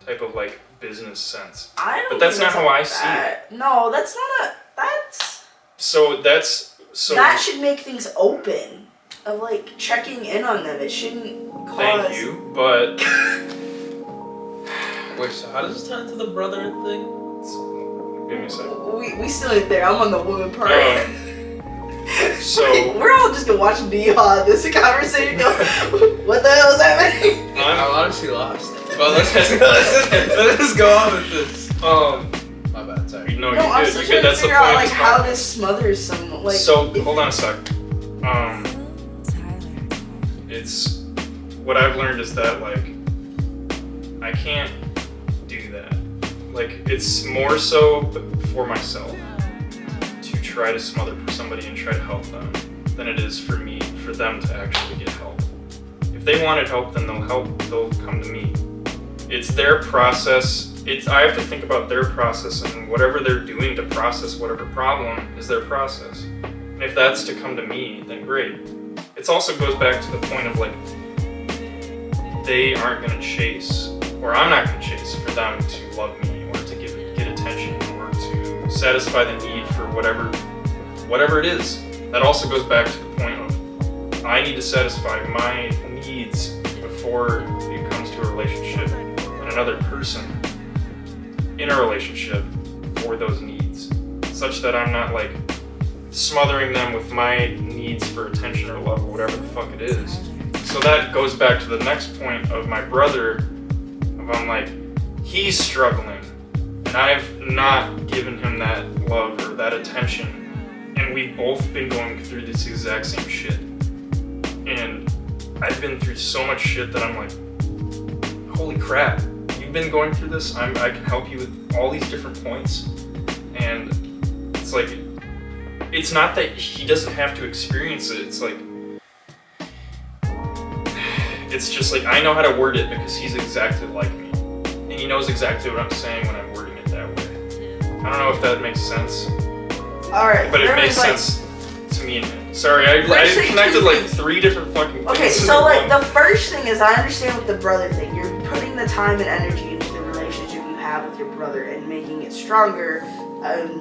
Type of like business sense. I don't. But that's think not how I see that. No, that's not a. That's. So That should make things open. Of like checking in on them. It shouldn't cause. thank you, but Wait, so how does this tie into the brother thing? give me a second. We still ain't there. I'm on the woman part. So We're all just gonna watch Nihal this conversation. Go, what the hell is happening? I'm honestly lost. But let's go on with this. My bad, sorry. no, No, I'm you're still good. trying to That's the figure point. out of like this how podcast. this smothers someone. Like, So if hold on a sec. It's what I've learned is that like I can't do that. Like it's more so for myself to try to smother for somebody and try to help them than it is for them to actually get help. If they wanted help, then they'll come to me. It's their process. I have to think about their process, and whatever they're doing to process whatever problem is their process. And if that's to come to me, then great. It also goes back to the point of like, they aren't gonna chase, or I'm not gonna chase for them to love me, or to get attention, or to satisfy the need for whatever it is. That also goes back to the point of, I need to satisfy my needs before it comes to a relationship, and another person in a relationship for those needs, such that I'm not like smothering them with my needs for attention or love or whatever the fuck it is. So that goes back to the next point of my brother, of I'm like, he's struggling, and I've not given him that love or that attention, and we've both been going through this exact same shit. And I've been through so much shit that I'm like, holy crap, you've been going through this, I can help you with all these different points. And it's like, it's not that he doesn't have to experience it, it's like, it's just like, I know how to word it because he's exactly like me. And he knows exactly what I'm saying when I'm wording it that way. I don't know if that makes sense, Alright. but it there makes was, like, sense to me. Sorry, I There's, like, connected two like things. 3 different fucking things. Okay, into so like one. the first thing is I understand with the brother thing. You're putting the time and energy into the relationship you have with your brother and making it stronger.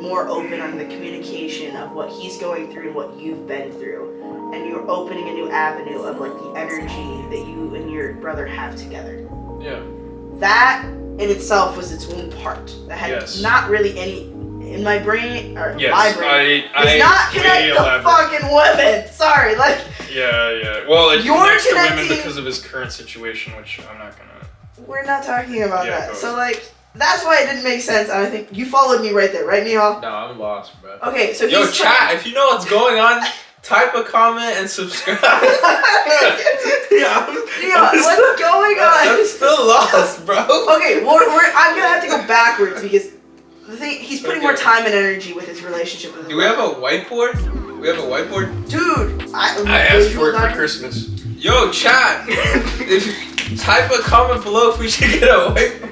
more open on the communication of what he's going through and what you've been through, and you're opening a new avenue of like the energy that you and your brother have together. Yeah. That in itself was its own part. That had not really any in my brain or my brain. Does not connect to fucking women. Sorry, like. Yeah. Well, it connects to women because of his current situation, which I'm not gonna. We're not talking about that. So like. That's why it didn't make sense, and I think you followed me right there, right, Nihal? No, I'm lost, bro. Okay, so yo, chat, if you know what's going on, type a comment and subscribe. What's going on? I'm still lost, bro. Okay, I'm gonna have to go backwards because the thing he's putting more time and energy with his relationship with his Do we have a whiteboard? Dude, I asked for it for Christmas. Yo, chat, type a comment below if we should get a whiteboard.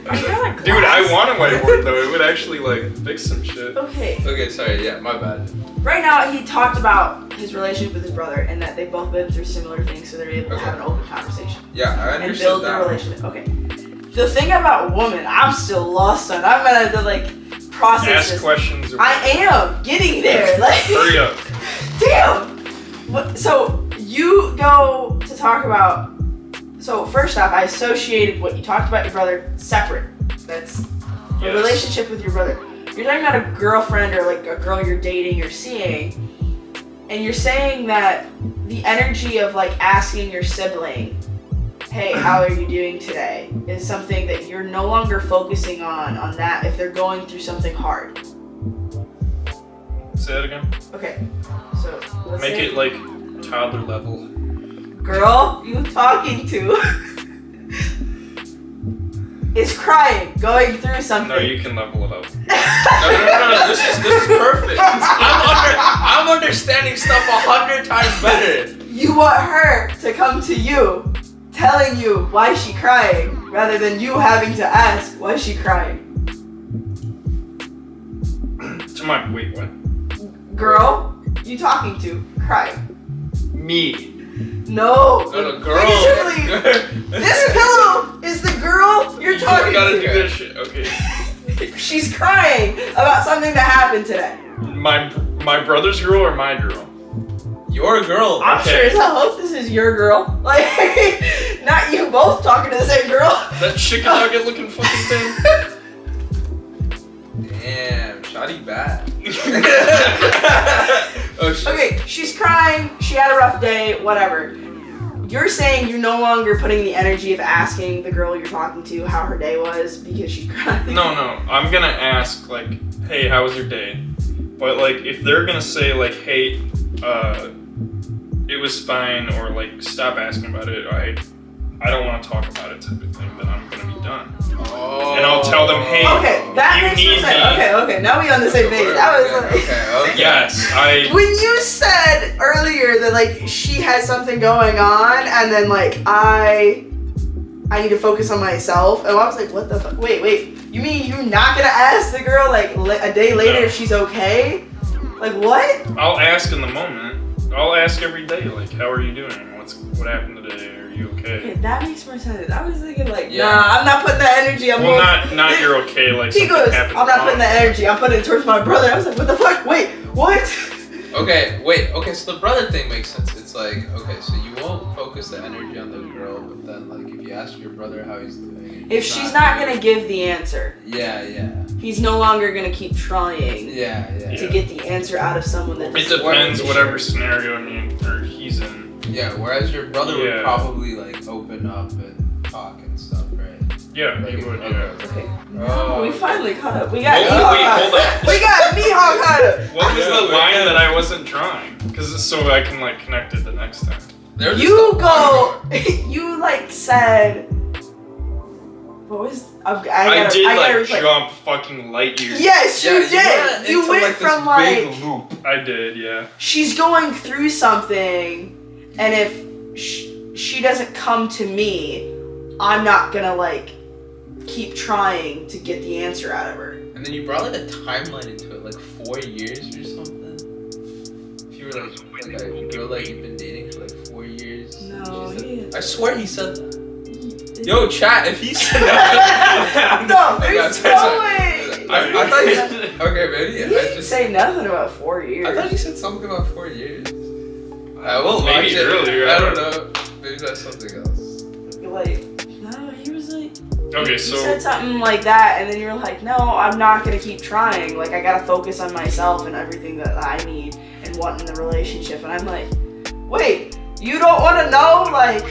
Dude, I want a whiteboard though. It would actually like fix some shit. Okay, sorry, yeah, my bad. Right now, he talked about his relationship with his brother and that they've both been through similar things, so they're able to have an open conversation. Yeah, I understood and build their relationship. Okay. The thing about women, I'm still lost on. I'm gonna have to like process Ask questions. I am getting there. Like, hurry up. Damn. So you go to talk about. So first off, I associated what you talked about your brother separate. That's the relationship with your brother. You're talking about a girlfriend or like a girl you're dating or seeing, and you're saying that the energy of like asking your sibling, hey, how are you doing today, is something that you're no longer focusing on that if they're going through something hard. Say that again. Okay, so let's make it like toddler level. Girl, you talking to is crying, going through something. No, you can level it up. No. This is perfect. I'm understanding stuff 100 times better. You want her to come to you, telling you why she's crying, rather than you having to ask why she's crying. Wait, what? Girl, you talking to, crying. Me. No, girl. This pillow is the girl you're talking to. You gotta do this shit, okay. She's crying about something that happened today. My brother's girl or my girl? Your girl. I'm sure as hell hope this is your girl. Like, not you both talking to the same girl. That chicken nugget looking fucking thing. Damn, shawty bad. Okay, she's crying, she had a rough day, whatever. You're saying you're no longer putting the energy of asking the girl you're talking to how her day was because she cried. No, I'm gonna ask like, hey, how was your day? But like, if they're gonna say like, hey, it was fine, or like, stop asking about it, I don't want to talk about it type of thing, then I'm gonna be done. Oh. And I'll tell them, hey, that you makes need sense. me. Okay, now we on the same page. That was like, okay. Yes, when you said earlier that like she has something going on, and then like I need to focus on myself, and I was like, what the fuck? Wait. You mean you're not gonna ask the girl like a day later if she's okay? Like what? I'll ask in the moment. I'll ask every day, like, how are you doing? What happened today? Are you okay? Okay, that makes more sense. I was thinking like, nah, I'm not putting that energy. Not you're okay. Like he goes, I'm not putting that energy. I'm putting it towards my brother. I was like, what the fuck? Wait, what? Okay, so the brother thing makes sense. It's like, okay, so you won't focus the energy on the girl, but then like if you ask your brother how he's doing, if she's not gonna give the answer, he's no longer gonna keep trying. To get the answer out of someone that. It depends, whatever scenario or he's in. Yeah, whereas your brother would probably like open up and talk and stuff, right? Yeah, like, he would. Okay. We finally caught up. We got hold on. We got Nihal caught up. What was the line that I wasn't drawing? Because so I can like connect it the next time. You like said. What was? I did jump fucking light years. Yes, you did. You went from like big loop. I did, yeah. She's going through something, and if she doesn't come to me, I'm not gonna like keep trying to get the answer out of her. And then you brought like a timeline into it, like 4 years or something. If you were like a girl like you've been dating for like 4 years. No, I swear he said that. Yo, chat, if he said that. No, there's no way. I thought Okay, maybe. You didn't say nothing about 4 years. I thought you said something about 4 years. I will Maybe earlier. I don't know. Maybe that's something else. Like, no, he was like. Okay, You so said something like that, and then you were like, no, I'm not gonna keep trying. Like, I gotta focus on myself and everything that I need and want in the relationship. And I'm like, wait, you don't wanna know? Like,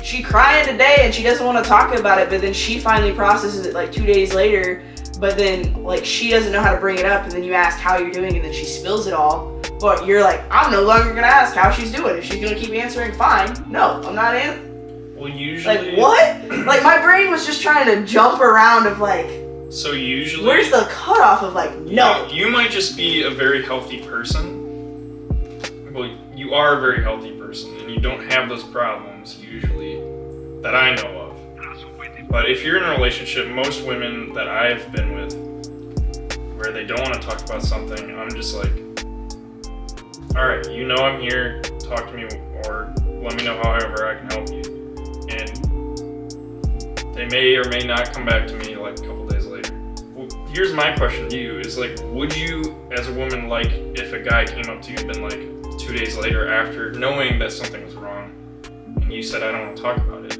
she crying today and she doesn't wanna talk about it, but then she finally processes it like 2 days later, but then, like, she doesn't know how to bring it up, and then you ask how you're doing, and then she spills it all. But you're like, I'm no longer gonna ask how she's doing. If she's gonna keep answering, fine. No, I'm not answering. well, usually. Like, what? Like, my brain was just trying to jump around of, like, So usually. where's the cutoff of, like, no? You might just be a very healthy person. Well, you are a very healthy person, and you don't have those problems usually that I know of. But if you're in a relationship, most women that I've been with, where they don't want to talk about something, I'm just like, all right, you know I'm here. Talk to me, or let me know however I can help you. And they may or may not come back to me like a couple days later. Well, here's my question to you: is like, would you, as a woman, like if a guy came up to you and been like 2 days later after knowing that something was wrong, and you said I don't want to talk about it?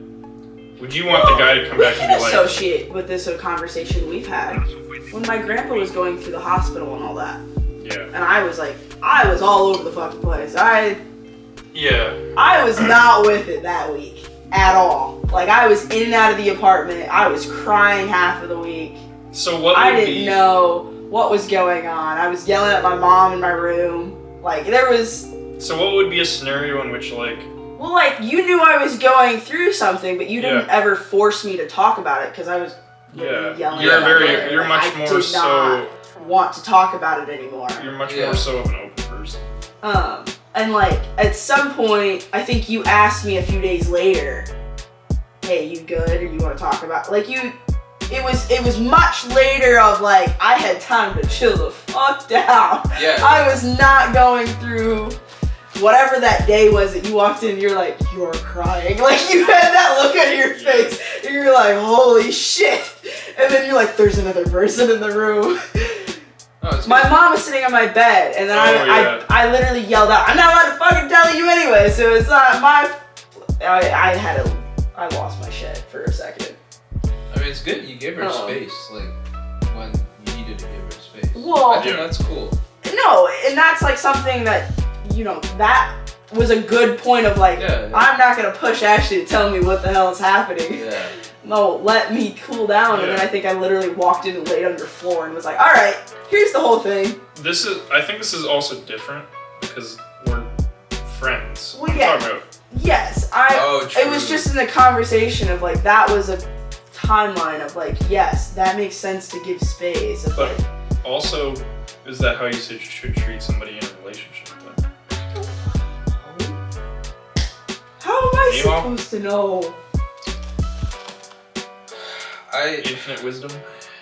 Would you want the guy to come back and be like? Associate with this conversation we've had when my grandpa was going through the hospital and all that. Yeah. And I was like, I was all over the fucking place. Yeah. I was not with it that week at all. Like, I was in and out of the apartment. I was crying half of the week. So what? I didn't know what was going on. I was yelling at my mom in my room. Like, there was. So what would be a scenario in which like? Well, like, you knew I was going through something, but you didn't ever force me to talk about it because I was yelling. You're at my very. mother. You're much I more did so. not want to talk about it anymore. You're much more so of an open person. And like at some point, I think you asked me a few days later, "Hey, you good? Or you want to talk about?" Like you, it was much later of like I had time to chill the fuck down. Yeah. I was not going through whatever that day was that you walked in. You're like, you're crying. Like you had that look on your face. And you're like, holy shit. And then you're like, there's another person in the room. My mom was sitting on my bed, and then I literally yelled out, "I'm not allowed to fucking tell you anyway, so it's not my." I lost my shit for a second. I mean, it's good you give her space, like when you needed to give her space. Well, I think that's cool. No, and that's like something that that was a good point of like, I'm not gonna push Ashley to tell me what the hell is happening. Yeah. No, let me cool down, and then I think I literally walked in and laid on your floor and was like, all right, here's the whole thing. I think this is also different because we're friends. Well, yeah. Yes, it was just in the conversation of like, that was a timeline of like, yes, that makes sense to give space. But also, is that how you should treat somebody in a relationship then? How am I supposed to know? Infinite wisdom?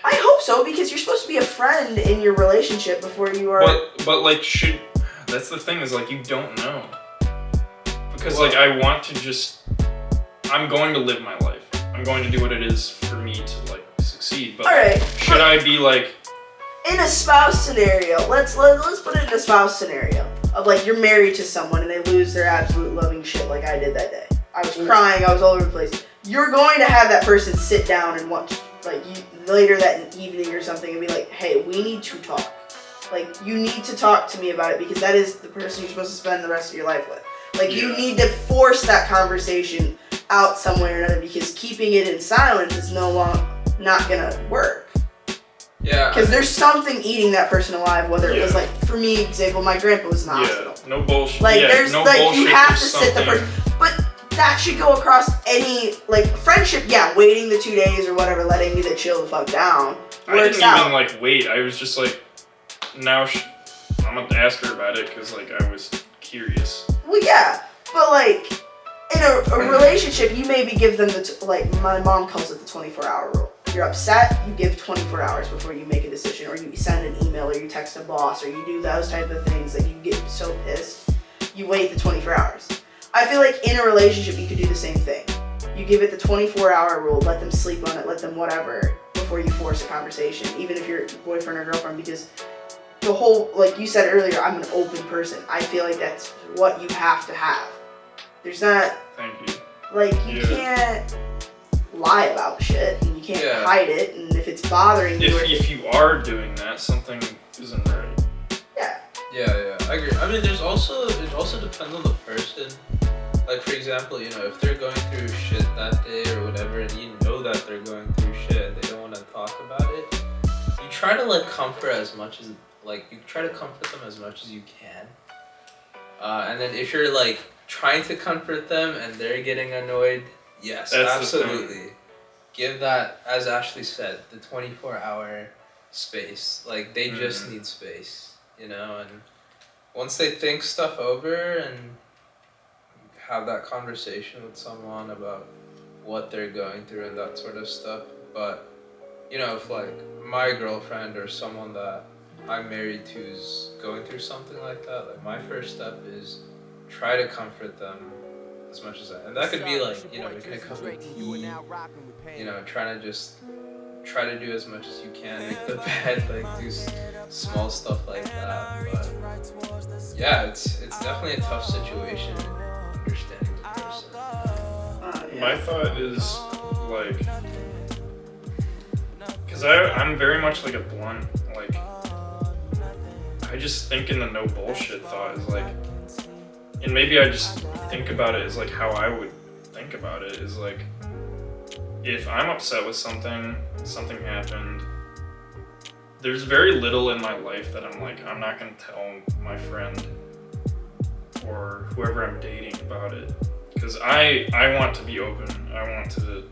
I hope so, because you're supposed to be a friend in your relationship before you are. But like, that's the thing is like, you don't know. Because like, I want to I'm going to live my life. I'm going to do what it is for me to like succeed. But alright. Should I be like. In a spouse scenario, let's put it in a spouse scenario of like you're married to someone and they lose their absolute loving shit like I did that day. I was crying, I was all over the place. You're going to have that person sit down and watch, like, later that evening or something and be like, hey, we need to talk. Like, you need to talk to me about it because that is the person you're supposed to spend the rest of your life with. Like, you need to force that conversation out somewhere or another because keeping it in silence is not gonna work. Yeah. Because there's something eating that person alive, whether it was like, for me, example, my grandpa was in the hospital. No bullshit. Like, there's no like, bullshit, you have to sit the person. But that should go across any, like, friendship, waiting the 2 days or whatever, letting me chill the fuck down. I didn't even, like, wait. I was just like, now I'm going to ask her about it because, like, I was curious. Well, yeah. But, like, in a relationship, you maybe give them like, my mom calls it the 24-hour rule. If you're upset, you give 24 hours before you make a decision, or you send an email, or you text a boss, or you do those type of things that you get so pissed. You wait the 24 hours. I feel like in a relationship, you could do the same thing. You give it the 24-hour rule, let them sleep on it, let them whatever, before you force a conversation, even if you're boyfriend or girlfriend, because the whole, like you said earlier, I'm an open person. I feel like that's what you have to have. There's not, Thank you. like, you can't lie about shit, and you can't hide it, and if it's bothering you, if you are doing that, something isn't right. Yeah, I agree. I mean, it also depends on the person. Like, for example, you know, if they're going through shit that day or whatever, and you know that they're going through shit and they don't want to talk about it, you try to, like, comfort them as much as you can. And then if you're, like, trying to comfort them and they're getting annoyed, yes, that's absolutely. Give that, as Ashley said, the 24-hour space. Like, they just need space, you know? And once they think stuff over and have that conversation with someone about what they're going through and that sort of stuff. But, you know, if, like, my girlfriend or someone that I'm married to is going through something like that, like, my first step is try to comfort them as much as and that could be like, you know, making a cup of tea, you know, trying to do as much as you can, make the bed, like, do small stuff like that. But yeah, it's definitely a tough situation, understanding the person. My thought is, like, because I'm very much like a blunt, like, I just think in the no bullshit thought is like, and maybe I just think about it as like how I would think about it is like, if I'm upset with something happened, there's very little in my life that I'm like, I'm not gonna tell my friend or whoever I'm dating about it. Because I want to be open. I want to,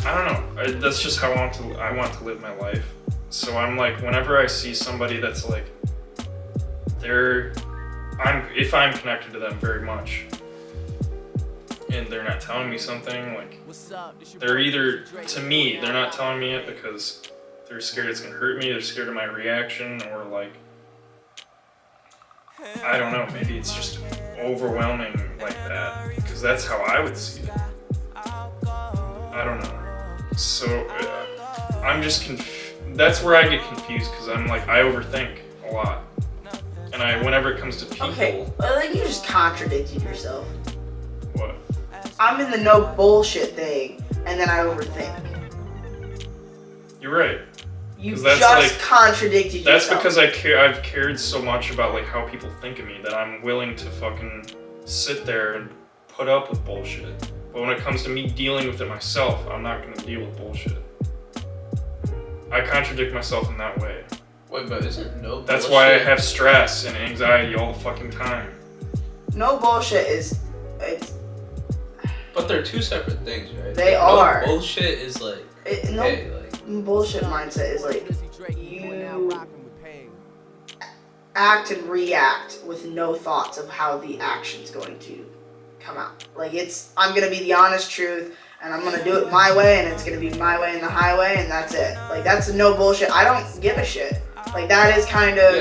I don't know. That's just how I want to live my life. So I'm like, whenever I see somebody that's like, if I'm connected to them very much, and they're not telling me something, like, they're either, to me, they're not telling me it because they're scared it's gonna hurt me, they're scared of my reaction, or like, I don't know, maybe it's just overwhelming like that, because that's how I would see it. I don't know. So, I'm just that's where I get confused, because I'm like, I overthink a lot. And whenever it comes to people... Okay, well, then you just contradicted yourself. What? I'm in the no bullshit thing, and then I overthink. You're right. You just like, contradicted that's yourself. That's because I've cared so much about like how people think of me that I'm willing to fucking sit there and put up with bullshit. But when it comes to me dealing with it myself, I'm not going to deal with bullshit. I contradict myself in that way. Wait, but isn't no bullshit? That's why I have stress and anxiety all the fucking time. No bullshit is... But they're two separate things, right? They like, are. No bullshit is like... Bullshit mindset is like, you act and react with no thoughts of how the action's going to come out. Like, I'm going to be the honest truth, and I'm going to do it my way, and it's going to be my way and the highway, and that's it. Like, that's no bullshit. I don't give a shit. Like, that is kind of...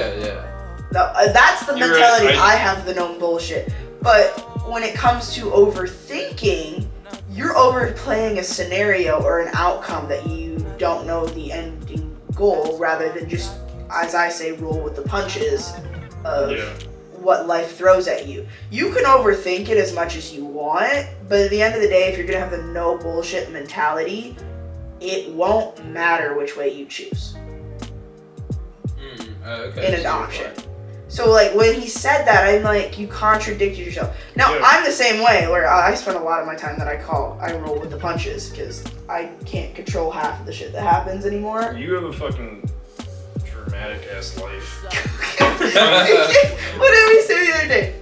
that's the mentality right. I have, the no bullshit. But when it comes to overthinking, you're overplaying a scenario or an outcome that you don't know the ending goal, rather than just, as I say, roll with the punches of what life throws at you. You can overthink it as much as you want, but at the end of the day, if you're going to have the no bullshit mentality, it won't matter which way you choose. In adoption. So, like, when he said that, I'm like, you contradicted yourself. Now, I'm the same way, where I spend a lot of my time that I roll with the punches, because I can't control half of the shit that happens anymore. You have a fucking dramatic-ass life. What did we say the other day?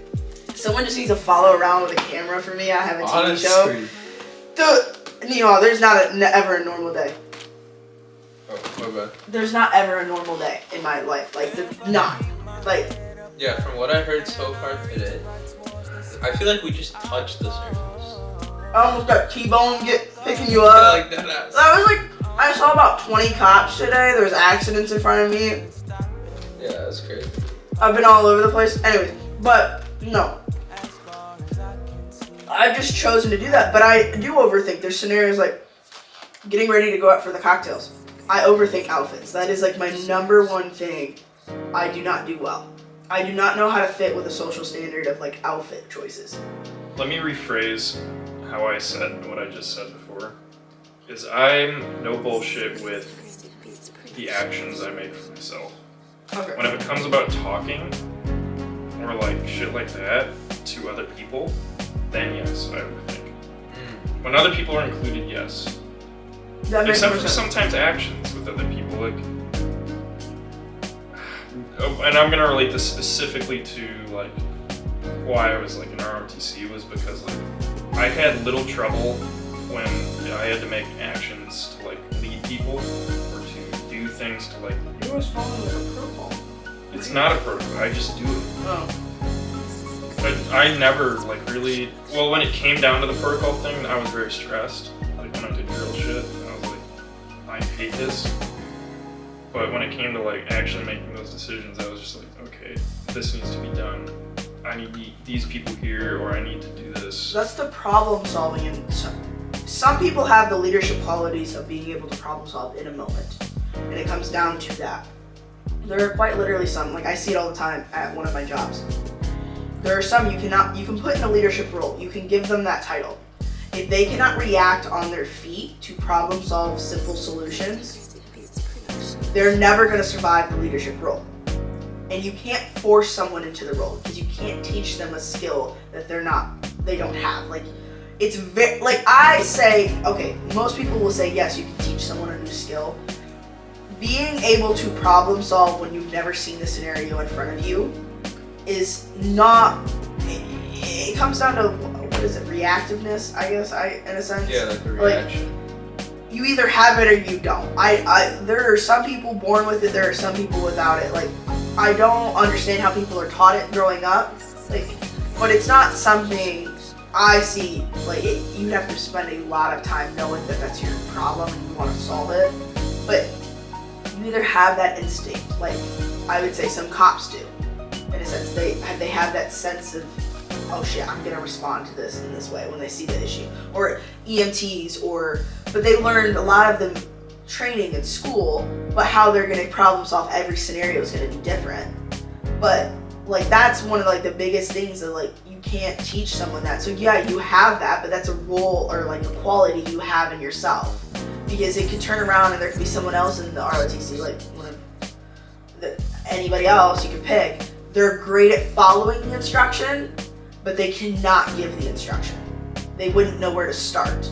Someone just needs to follow around with a camera for me. I have a TV show. Nihal, there's not ever a normal day. Oh, my bad. There's not ever a normal day in my life. Like, not. Like... Yeah, from what I heard so far today, I feel like we just touched the surface. I almost got T-bone picking you up. Like that ass. I was like, I saw about 20 cops today. There was accidents in front of me. Yeah, that's crazy. I've been all over the place. Anyways, but no. I've just chosen to do that, but I do overthink. There's scenarios like, getting ready to go out for the cocktails. I overthink outfits. That is like my number one thing I do not do well. I do not know how to fit with a social standard of like outfit choices. Let me rephrase how I said what I just said before. Is I'm no bullshit with the actions I make for myself. Okay. When it comes about talking or like shit like that to other people, then yes, I overthink. When other people are included, yes. That makes Except more for sense. sometimes actions with other people, like, and I'm gonna relate this specifically to like why I was like in ROTC was because like I had little trouble when I had to make actions to like lead people or to do things to like. You always follow like a protocol. It's not a protocol. I just do it. Oh. But I never like really. Well, when it came down to the protocol thing, I was very stressed. Like when I did girl shit, I was like, I hate this. But when it came to like actually making those decisions, I was just like, okay, this needs to be done. I need these people here, or I need to do this. That's the problem solving, and some people have the leadership qualities of being able to problem solve in a moment, and it comes down to that. There are quite literally some, like I see it all the time at one of my jobs. There are some you can put in a leadership role. You can give them that title. If they cannot react on their feet to problem solve simple solutions, they're never going to survive the leadership role. And you can't force someone into the role because you can't teach them a skill that they don't have. Like, it's very, like I say, okay, most people will say, yes, you can teach someone a new skill. Being able to problem solve when you've never seen the scenario in front of you is not, it comes down to, what is it, reactiveness, I guess, in a sense. Yeah, like the reaction. You either have it or you don't. There are some people born with it, there are some people without it. Like, I don't understand how people are taught it growing up. Like, but it's not something I see, like, you have to spend a lot of time knowing that that's your problem and you want to solve it. But you either have that instinct, like, I would say some cops do. In a sense, they have that sense of, oh shit, I'm gonna respond to this in this way when they see the issue. Or EMTs, but they learned a lot of them training in school, but how they're gonna problem solve every scenario is gonna be different. But like that's one of like the biggest things that like you can't teach someone that. So yeah, you have that, but that's a role or like a quality you have in yourself. Because it could turn around and there could be someone else in the ROTC, like anybody else you could pick. They're great at following the instruction, but they cannot give the instruction. They wouldn't know where to start.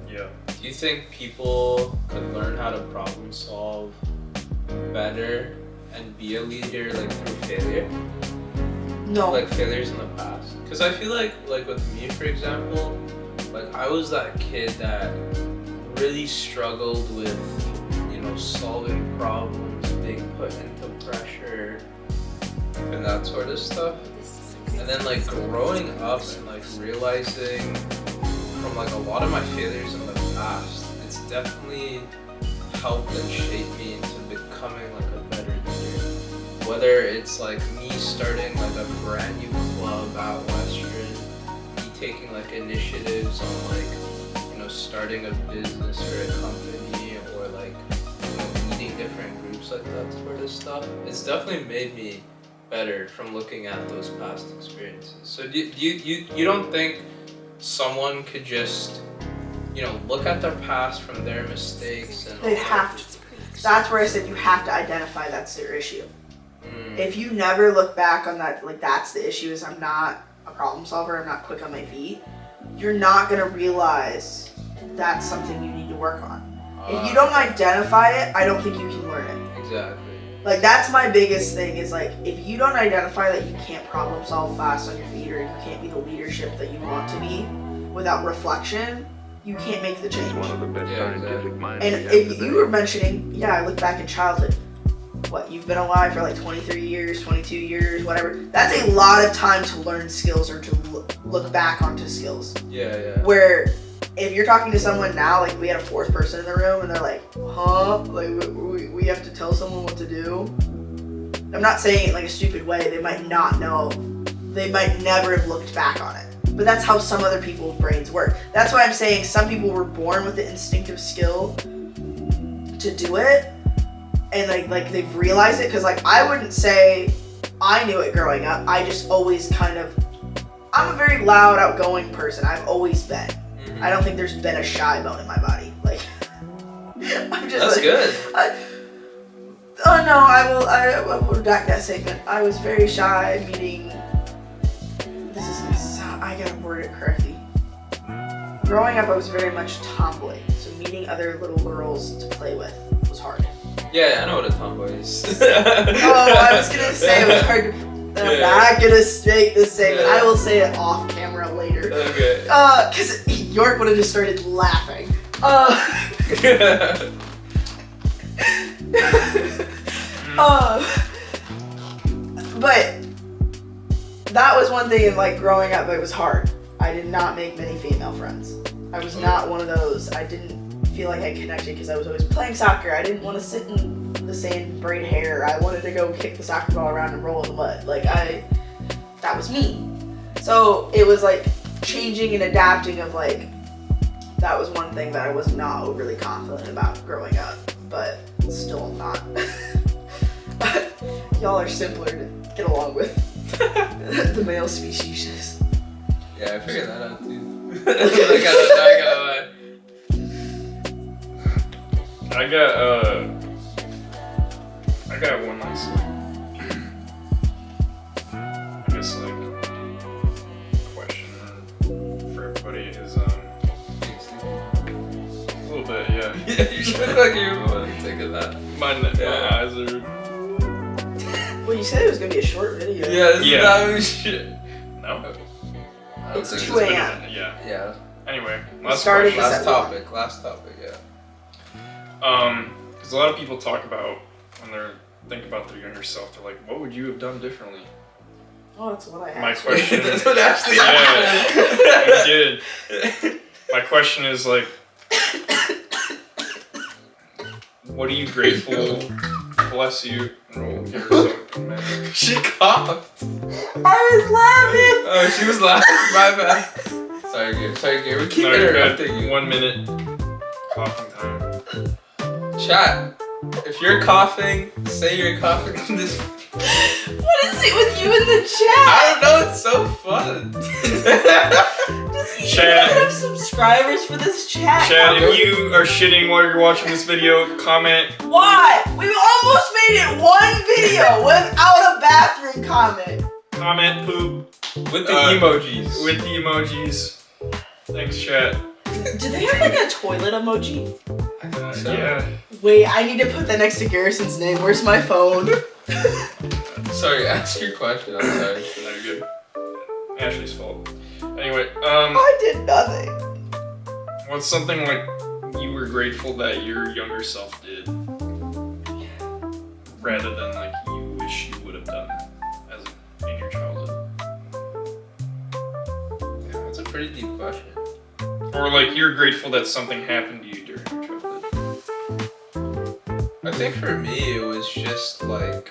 Yeah. Do you think people could learn how to problem solve better and be a leader like through failure? No. Like failures in the past? Because I feel like with me, for example, like I was that kid that really struggled with, solving problems, being put into pressure, and that sort of stuff. And then like growing up and like realizing from like a lot of my failures in the past, it's definitely helped and shaped me into becoming like a better leader. Whether it's like me starting like a brand new club out Western, me taking like initiatives on like, starting a business or a company, or like, meeting different groups, like that sort of stuff. It's definitely made me better from looking at those past experiences. So do you don't think someone could just, look at their past from their mistakes and They have to. That's where I said you have to identify that's their issue. If you never look back on that, like that's the issue is I'm not a problem solver, I'm not quick on my feet, you're not gonna realize that's something you need to work on. If you don't identify it, I don't think you can learn it. Exactly. Like that's my biggest thing is like if you don't identify that you can't problem solve fast on your feet or you can't be the leadership that you want to be without reflection, you can't make the change. One of the best scientific minds And we have if you today. were mentioning, I look back in childhood. What, you've been alive for like 23 years, 22 years, whatever. That's a lot of time to learn skills or to look back onto skills. Yeah. Where if you're talking to someone now, like we had a fourth person in the room and they're like, huh? Like we have to tell someone what to do? I'm not saying it like a stupid way. They might not know. They might never have looked back on it. But that's how some other people's brains work. That's why I'm saying some people were born with the instinctive skill to do it, and like they've realized it. Because like I wouldn't say I knew it growing up. I just always kind of, I'm a very loud, outgoing person. I've always been. I don't think there's been a shy bone in my body. Like I'm just. That's like, good. Oh no, I will redact that statement. I was very shy, meaning, this is gonna sound, I gotta word it correctly. Growing up, I was very much tomboy, so meeting other little girls to play with was hard. Yeah, I know what a tomboy is. Oh, I was gonna say it was hard to, I'm not gonna make this statement. I will say it off camera later. Okay. Cause York would have just started laughing. But that was one thing in like growing up, it was hard. I did not make many female friends. I was not one of those. I didn't feel like I connected because I was always playing soccer. I didn't want to sit in the sand, braid hair. I wanted to go kick the soccer ball around and roll in the mud. Like that was me. So it was like changing and adapting of like, that was one thing that I was not overly confident about growing up, but still not. Y'all are simpler to get along with. The male species. Yeah, I figured that out too. I got one nice I guess like question for everybody is a little bit, yeah. Yeah, you look like you were thinking that. My eyes are. Well, you said it was gonna be a short video. Yeah, this is not shit. No. It's think 2 a.m. Yeah. Anyway, Last Last Saturday. topic, yeah. Because a lot of people talk about when they think about their younger self, they're like, "What would you have done differently?" Oh, that's what I asked. My question. That's what Ashley I did. My question is like, what are you grateful? Bless you. She coughed. I was laughing. Oh, she was laughing. My bad. Sorry, Gary. We keep interrupting you. 1 minute coughing time. Chat. If you're coughing, say you're coughing in this. What is it with you in the chat? I don't know. It's so fun. Does he Chad. even have subscribers for this chat? Chad, if you are shitting while you're watching this video, comment. Why? We almost made it one video without a bathroom comment. Comment poop With the emojis. with the emojis. Thanks, chat. Do they have like a toilet emoji? I think so. Yeah. Wait, I need to put that next to Garrison's name. Where's my phone? Sorry, ask your question. I'm sorry. No, you're good. Ashley's fault. Anyway, I did nothing. what's something like you were grateful that your younger self did, rather than like you wish you would have done in your childhood? Yeah, that's a pretty deep question. Or like you're grateful that something happened to you during your childhood. I think for me, it was just like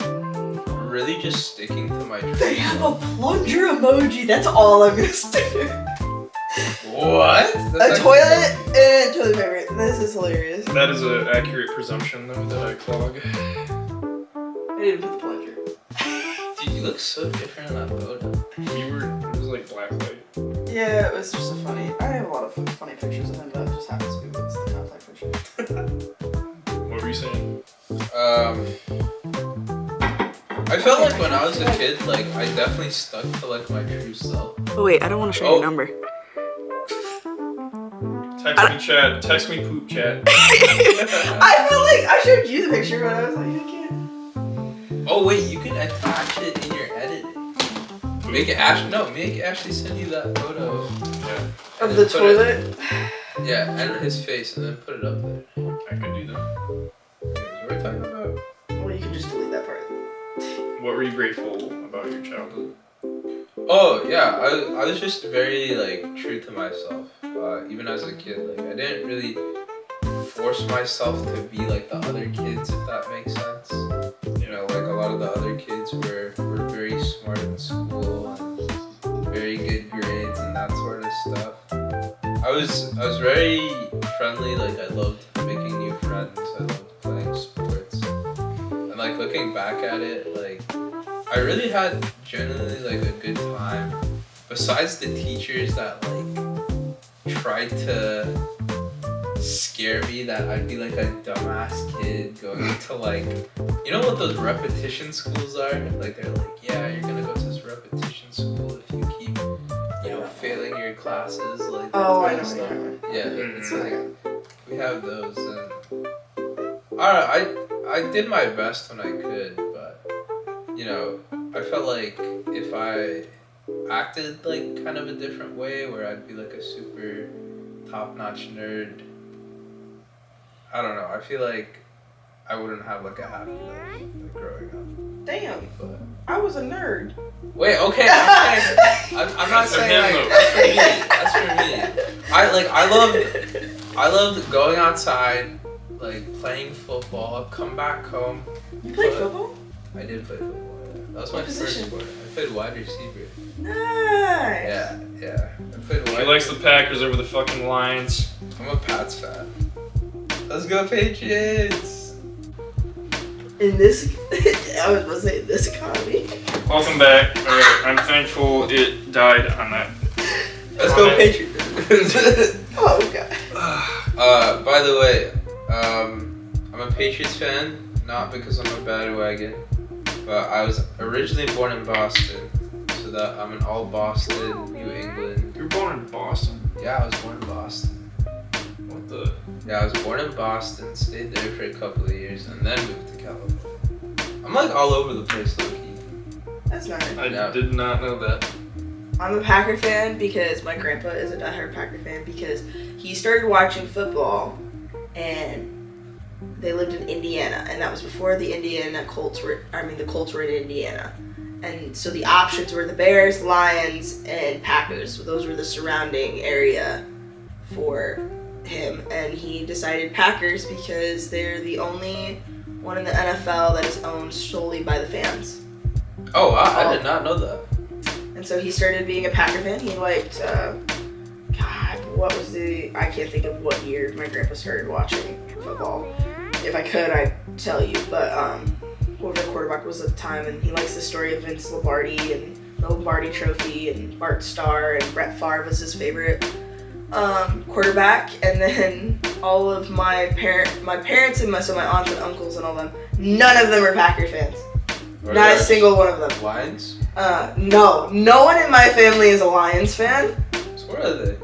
really just sticking to my dreams. They have a plunger emoji. That's all I'm gonna stick. What? A toilet and toilet paper. This is hilarious. That is an accurate presumption, though, that I clog. I didn't put the plunger. Dude, you look so different in that photo. It was like black light. Yeah, it was just so funny. I have a lot of funny pictures of him, but it just happens to be what's the contact picture. What were you saying? I felt like when I was a kid, like I definitely stuck to like my true self. Oh wait, I don't want to show your number. Text me, chat. Text me, poop, chat. I felt like I showed you the picture, but I was like, I can't. Oh wait, you can attach it in your editing. Make Ashley send you that photo. Yeah, Of the toilet? Yeah, and his face, and then put it up there. I could do that. What are we talking about? Well, you can just delete that part. What were you grateful about your childhood? Oh yeah, I was just very like true to myself. Even as a kid, like I didn't really force myself to be like the other kids, if that makes sense. You know, like a lot of the other kids were very smart in school and very good grades very friendly. Like I loved making new friends. I loved playing sports. And like looking back at it, like I really had generally like a good time. Besides the teachers that like tried to scare me that I'd be like a dumbass kid going to like, you know what those repetition schools are? Like they're like, yeah, you're gonna go to this repetition school if you keep, you know, failing your classes, like that Oh, I kind of know. stuff. Yeah, it's like we have those, and I did my best when I could, but you know, I felt like if I acted like kind of a different way, where I'd be like a super top-notch nerd, I don't know. I feel like I wouldn't have like a happy life like, growing up. Damn, But I was a nerd. wait, okay. I'm not That's for saying him, like that's for me. I loved going outside, like playing football. Come back home. You played But- football? I did play football. Yeah. That was my What first position? sport. I played wide receiver. Nice. Yeah. I played He wide. likes the Packers over the fucking Lions. I'm a Pats fan. Let's go Patriots! In this, I was gonna say this economy. Welcome back. I'm thankful it died on that. Let's go Patriots! Oh god. By the way, I'm a Patriots fan, not because I'm a bandwagon, but I was originally born in Boston, so that I'm an all Boston, New England. You were born in Boston. Yeah, I was born in Boston. What the? Yeah, I was born in Boston, stayed there for a couple of years, and then moved to California. I'm like all over the place, low-key. That's nice. I Yeah. did not know that. I'm a Packer fan because my grandpa is a diehard Packer fan because he started watching football and they lived in Indiana and that was before the Colts were in Indiana. And so the options were the Bears, Lions, and Packers. So those were the surrounding area for him. And he decided Packers because they're the only one in the NFL that is owned solely by the fans. Oh, wow, I did not know that. And so he started being a Packer fan. He liked, I can't think of what year my grandpa started watching football. If I could, I'd tell you. But whoever the quarterback was at the time, and he likes the story of Vince Lombardi and the Lombardi Trophy and Bart Starr and Brett Favre was his favorite quarterback. And then all of my parents and my aunts and uncles and all them, none of them are Packer fans. Or Not a there's single one of them. Lions? No one in my family is a Lions fan. So where are they?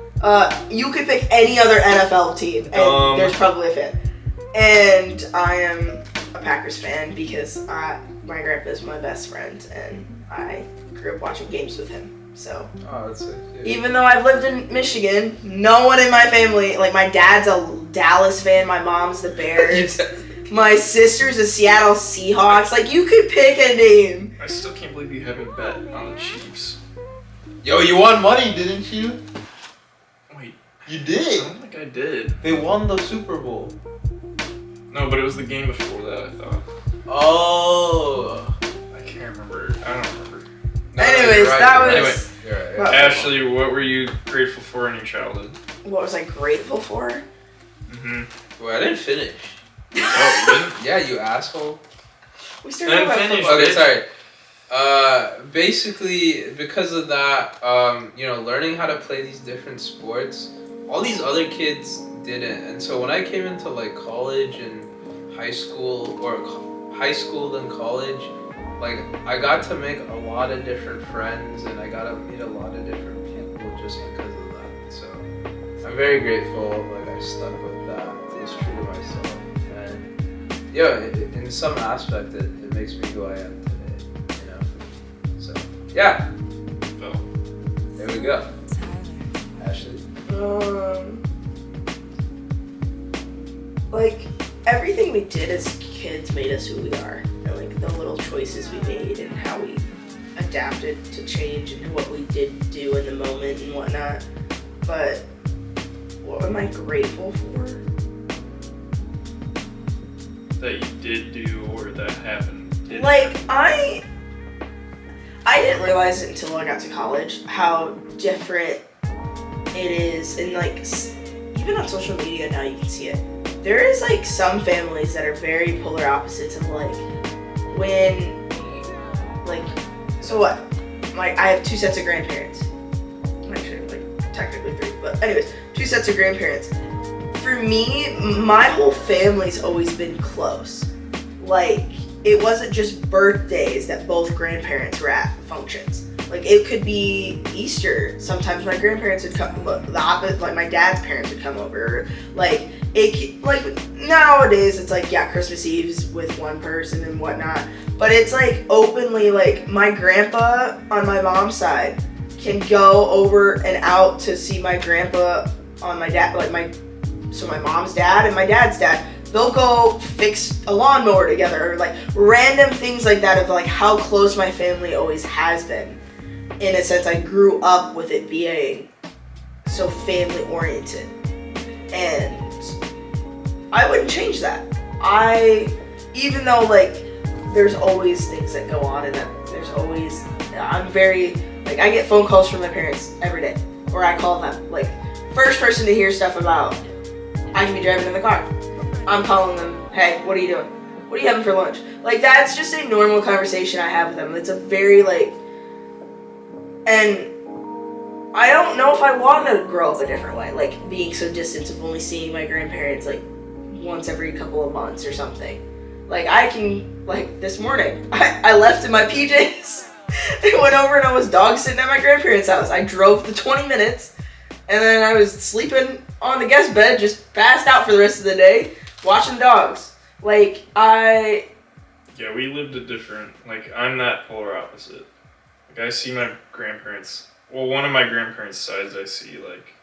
You could pick any other NFL team, and there's probably a fan. And I am a Packers fan because my grandpa is my best friend, and I grew up watching games with him. So Oh, that's so cute. even though I've lived in Michigan, no one in my family, like my dad's a Dallas fan, my mom's the Bears, my sister's a Seattle Seahawks. Like you could pick a name. I still can't believe you haven't bet on the Chiefs. Yo, you won money, didn't you? Wait, You I did. don't think I did. They won the Super Bowl. No, but it was the game before that, I thought. Oh. I can't remember. I don't remember. Anyways, you're right, that you're right. was- You're right. Well- Ashley, what were you grateful for in your childhood? What was I grateful for? Mm-hmm. Wait, I didn't finish. Oh, you didn't? Yeah, you asshole. We started Then about finish. football. Okay, sorry. Basically, because of that, learning how to play these different sports, all these other kids didn't. And so when I came into like college and high school, or high school then college, like I got to make a lot of different friends and I got to meet a lot of different people just because of that. So I'm very grateful. Like I stuck with that. I was true to myself. And in some aspect, it makes me who I am today. You know. So yeah, Oh. there we go. Ashley. Like everything we did as kids made us who we are, and like the little choices we made and how we adapted to change and what we did do in the moment and whatnot. But what am I grateful for? That you did do or that happened. Didn't Like happen. I didn't realize it until I got to college how different it is, and like even on social media now you can see it. There is like some families that are very polar opposites of like when like so what? Like I have 2 sets of grandparents. Actually like technically 3, but anyways, 2 sets of grandparents. For me, my whole family's always been close. Like it wasn't just birthdays that both grandparents were at functions. Like it could be Easter. Sometimes my grandparents would come. The opposite, like my dad's parents would come over. Like like nowadays, it's like yeah, Christmas Eve's with one person and whatnot. But it's like openly like my grandpa on my mom's side can go over and out to see my grandpa on my dad, like my mom's dad and my dad's dad. They'll go fix a lawnmower together or like random things like that of like how close my family always has been. In a sense, I grew up with it being so family oriented, and I wouldn't change that. Even though like there's always things that go on and that there's always, I'm very, like I get phone calls from my parents every day, or I call them, like first person to hear stuff about, I can be driving in the car. I'm calling them, hey, what are you doing? What are you having for lunch? Like that's just a normal conversation I have with them. It's a very like, and I don't know if I want to grow up a different way, like being so distant of only seeing my grandparents like once every couple of months or something. Like I can, like this morning, I left in my PJs and went over and I was dog sitting at my grandparents' house. I drove the 20 minutes and then I was sleeping on the guest bed, just passed out for the rest of the day, watching dogs. Like Yeah, we lived a different, like I'm that polar opposite. Like I see my grandparents, well one of my grandparents' sides I see like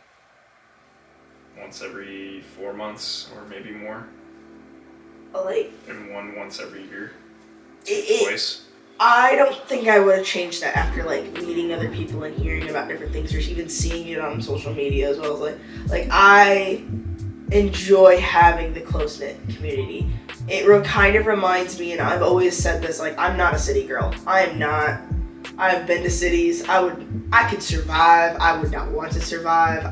once every 4 months or maybe more. Like, And one once every year. Twice. I don't think I would have changed that after like meeting other people and hearing about different things or even seeing it on social media as well as like I enjoy having the close-knit community. It kind of reminds me, and I've always said this, like I'm not a city girl. I am not. I've been to cities. I could survive. I would not want to survive.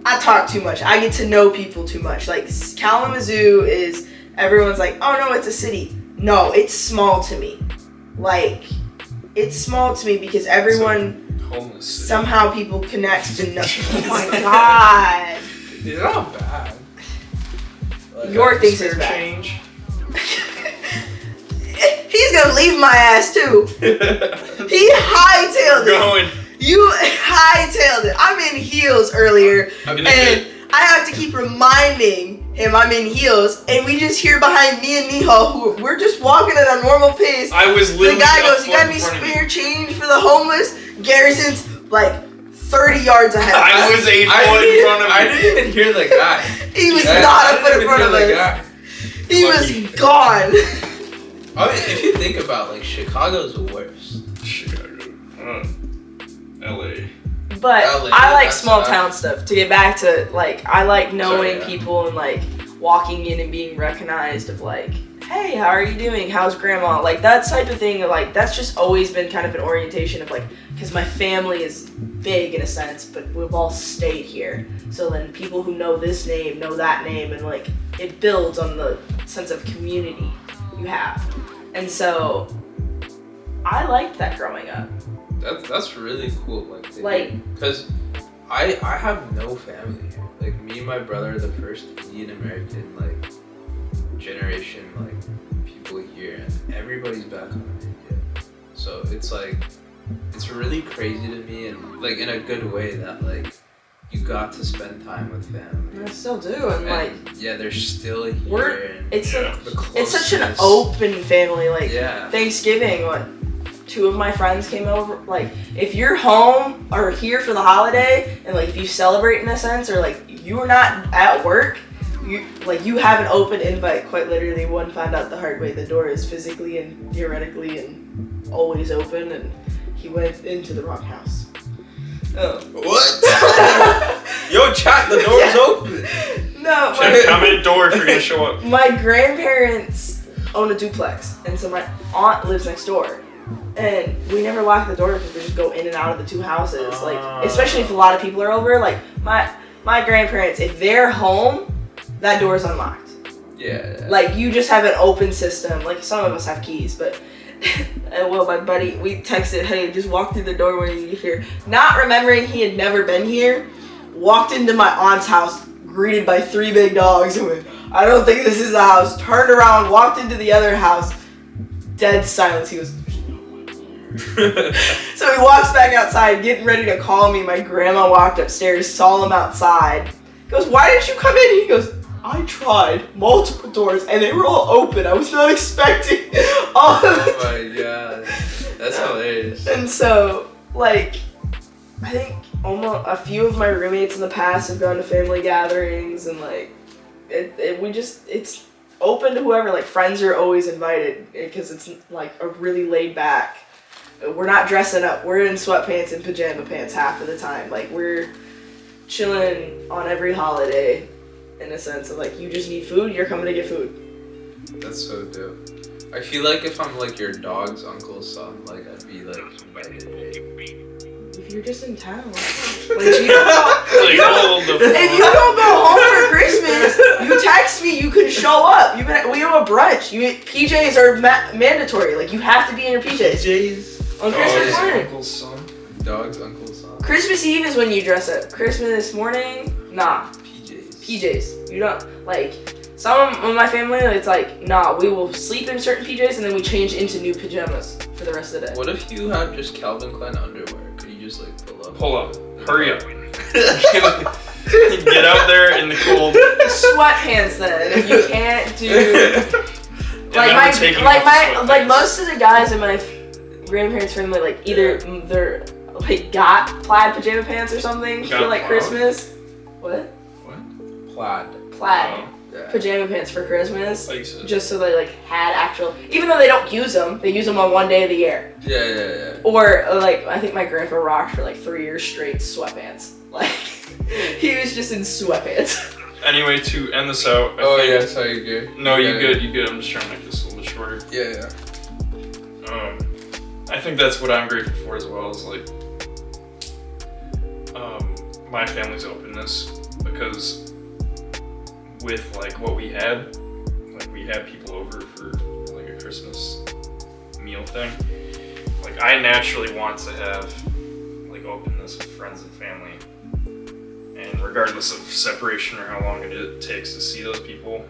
I talk too much. I get to know people too much. Like Kalamazoo is, everyone's like, oh no, it's a city. No, it's small to me. Like, it's small to me because everyone, somehow people connect to know. Oh my god. It's not bad. Like, York thinks it's bad. Change. He's gonna leave my ass too. He hightailed it. You hightailed it. I'm in heels earlier, and I have to keep reminding him I'm in heels, and we just hear behind me and Nihal, who we're just walking at a normal pace. I was literally. The guy goes, "You got any spare change for the homeless?" Garrison's like 30 yards ahead. I was 8 foot in front of him. I didn't even hear the guy. He was not a foot in front of us. He was gone. I mean, if you think about like Chicago's the worst. LA. But LA, I like small town stuff. To get back to like, I like knowing people and like walking in and being recognized of like, hey, how are you doing? How's grandma? Like that type of thing. Like that's just always been kind of an orientation of like, because my family is big in a sense, but we've all stayed here. So then people who know this name know that name, and like it builds on the sense of community you have. And so I liked that growing up. That's really cool, because I have no family here. Like me and my brother are the first Indian American generation people here, and everybody's back home in India. So it's it's really crazy to me, and in a good way that you got to spend time with family. I still do, and yeah, they're still here. It's such an open family. Thanksgiving, 2 of my friends came over. If you're home or here for the holiday, and if you celebrate in a sense, or you're not at work, you have an open invite. Quite literally, one found out the hard way. The door is physically and theoretically and always open, and he went into the wrong house. Oh. What? Yo, chat, the door's open. No. Check comment door if you're gonna show up. My grandparents own a duplex, and so my aunt lives next door. And we never lock the door because we just go in and out of the 2 houses. Especially if a lot of people are over. my grandparents, if they're home, that door's unlocked. Yeah. Like, you just have an open system. Like, some of us have keys, but... well, my buddy, we texted, hey, just walk through the door when you get here. Not remembering he had never been here, walked into my aunt's house, greeted by 3 big dogs, and went, I don't think this is the house. Turned around, walked into the other house, dead silence. He goes, so he walks back outside, getting ready to call me. My grandma walked upstairs, saw him outside. Goes, why didn't you come in? He goes, I tried multiple doors and they were all open. I was not expecting all of it. Oh my god. That's hilarious. And so, like, I think almost a few of my roommates in the past have gone to family gatherings and like, it's open to whoever. Like, friends are always invited because it's like a really laid back. We're not dressing up. We're in sweatpants and pajama pants half of the time. Like, we're chilling on every holiday in a sense of like, you just need food, you're coming to get food. That's so dope. I feel like if I'm like your dog's uncle's son, like I'd be like invited. If you're just in town, like, if you don't go home for Christmas, you text me, you can show up. We have a brunch. PJs are mandatory. Like, you have to be in your PJs. On Christmas morning. Uncle's son. Dog's uncle's son. Christmas Eve is when you dress up. Christmas morning, nah. PJs. You don't, like, some of my family, it's like, nah, we will sleep in certain PJs and then we change into new pajamas for the rest of the day. What if you have just Calvin Klein underwear? Could you just like pull up? Pull up. Hurry up. Get out there in the cold. Sweatpants then. If you can't do like most of the guys in my grandparents' family, like, either they're like got plaid pajama pants or something for like Christmas. What? Plaid. Yeah. Pajama pants for Christmas, just so they like had actual, even though they don't use them, they use them on one day of the year. Yeah. Or like, I think my grandpa rocked for like 3 years straight sweatpants. Like, he was just in sweatpants. Anyway, to end this out, sorry, you good? No, you good. I'm just trying to make this a little bit shorter. Yeah. I think that's what I'm grateful for as well, is like, my family's openness, because with like what we had, like we had people over for like a Christmas meal thing. Like, I naturally want to have like openness with friends and family, and regardless of separation or how long it takes to see those people,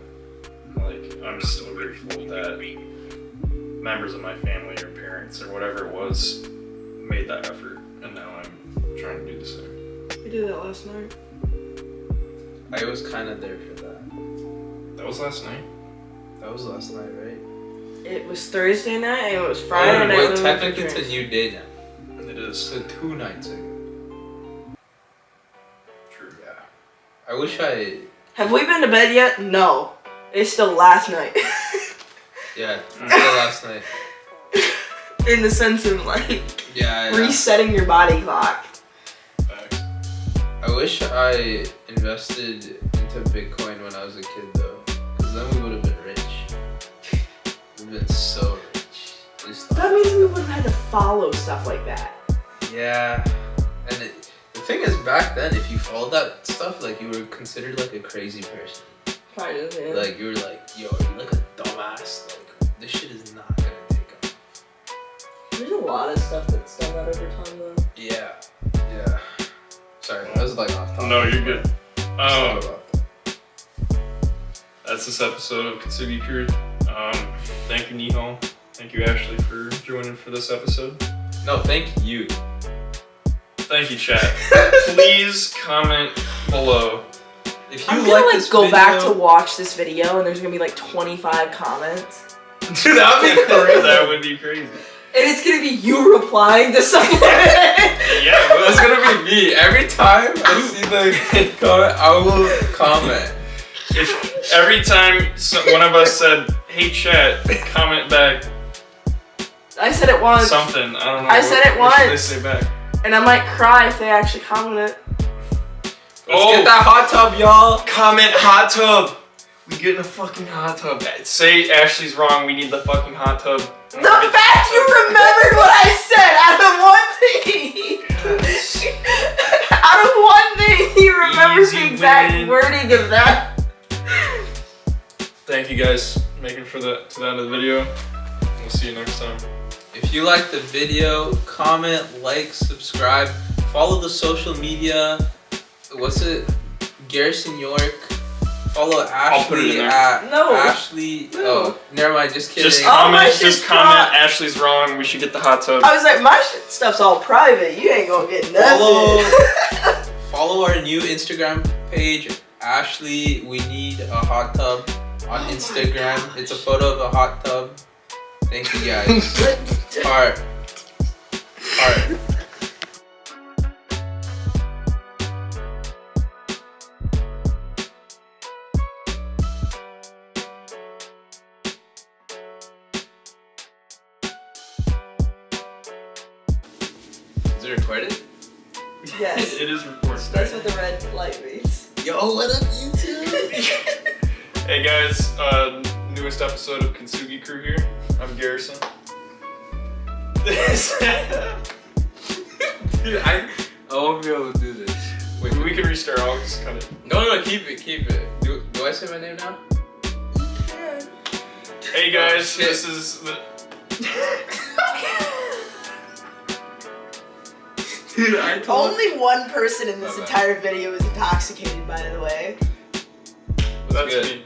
like, I'm still grateful that members of my family or parents or whatever it was made that effort, and now I'm trying to do the same. We did that last night. I was kind of there for that. That was last night? That was last night, right? It was Thursday night and it was Friday night. Well, technically it's a new day now. It is. So 2 nights ago. True. Yeah. I wish I... Have we been to bed yet? No. It's still last night. Yeah, still last night. In the sense of like... Yeah. Resetting your body clock. Facts. I wish I invested into Bitcoin when I was a kid though, because then we would have been rich. We've been so rich. That means we would have had to follow stuff like that. Yeah, and the thing is, back then, if you followed that stuff, like, you were considered like a crazy person. Kind of, yeah. Like, you were like, yo, you're like a dumbass. Like, this shit is not gonna take off. There's a lot of stuff that's done that over time though. Yeah. Sorry, that was like off topic. No, you're good. Sorry about that. That's this episode of Kintsugi Period. Thank you, Nihal. Thank you, Ashley, for joining for this episode. No, thank you. Thank you, chat. Please comment below. If you I'm gonna this go video, back to watch this video and there's gonna be like 25 comments. Dude, that would be crazy. That would be crazy. And it's gonna be you replying to someone. Yeah, Well, that's gonna be me. Every time I see the comment, I will comment. If every time one of us said, "Hey chat," comment back I said it once. something. I don't know. I said it what should they once. say back? And I might cry if they actually comment it. Let's get that hot tub, y'all. Comment hot tub. We get in a fucking hot tub. Say Ashley's wrong. We need the fucking hot tub. The fact you remembered what I said out of one thing. Out of one thing, he remembers the Easy exact win. wording of that. Thank you guys for making to the end of the video. We'll see you next time. If you liked the video, comment, like, subscribe, follow the social media. What's it? Garrison York. Follow I'll put it in Ashley there. at No. Ashley. No. Oh, never mind. Just kidding. Just Oh, my comment. shit's Just comment. pri- Ashley's wrong. We should get the hot tub. I was like, my stuff's all private. You ain't gonna get nothing. Follow our new Instagram page, Ashley. We need a hot tub on Oh Instagram. my It's a photo of a hot tub. Thank you guys. Alright. Alright. Is it recorded? Yes. It is recorded. That's what the red light means. Yo, what up, YouTube? Hey guys, newest episode of Kintsugi Crew here. I'm Garrison. Dude, I won't be able to do this. Wait, we can restart. I'll just cut it. No, keep it. Do I say my name now? Hey guys, Oh, shit. this is the. Dude, I told Only one person in this Bye-bye. entire video is intoxicated, by the way. What's That's good? me.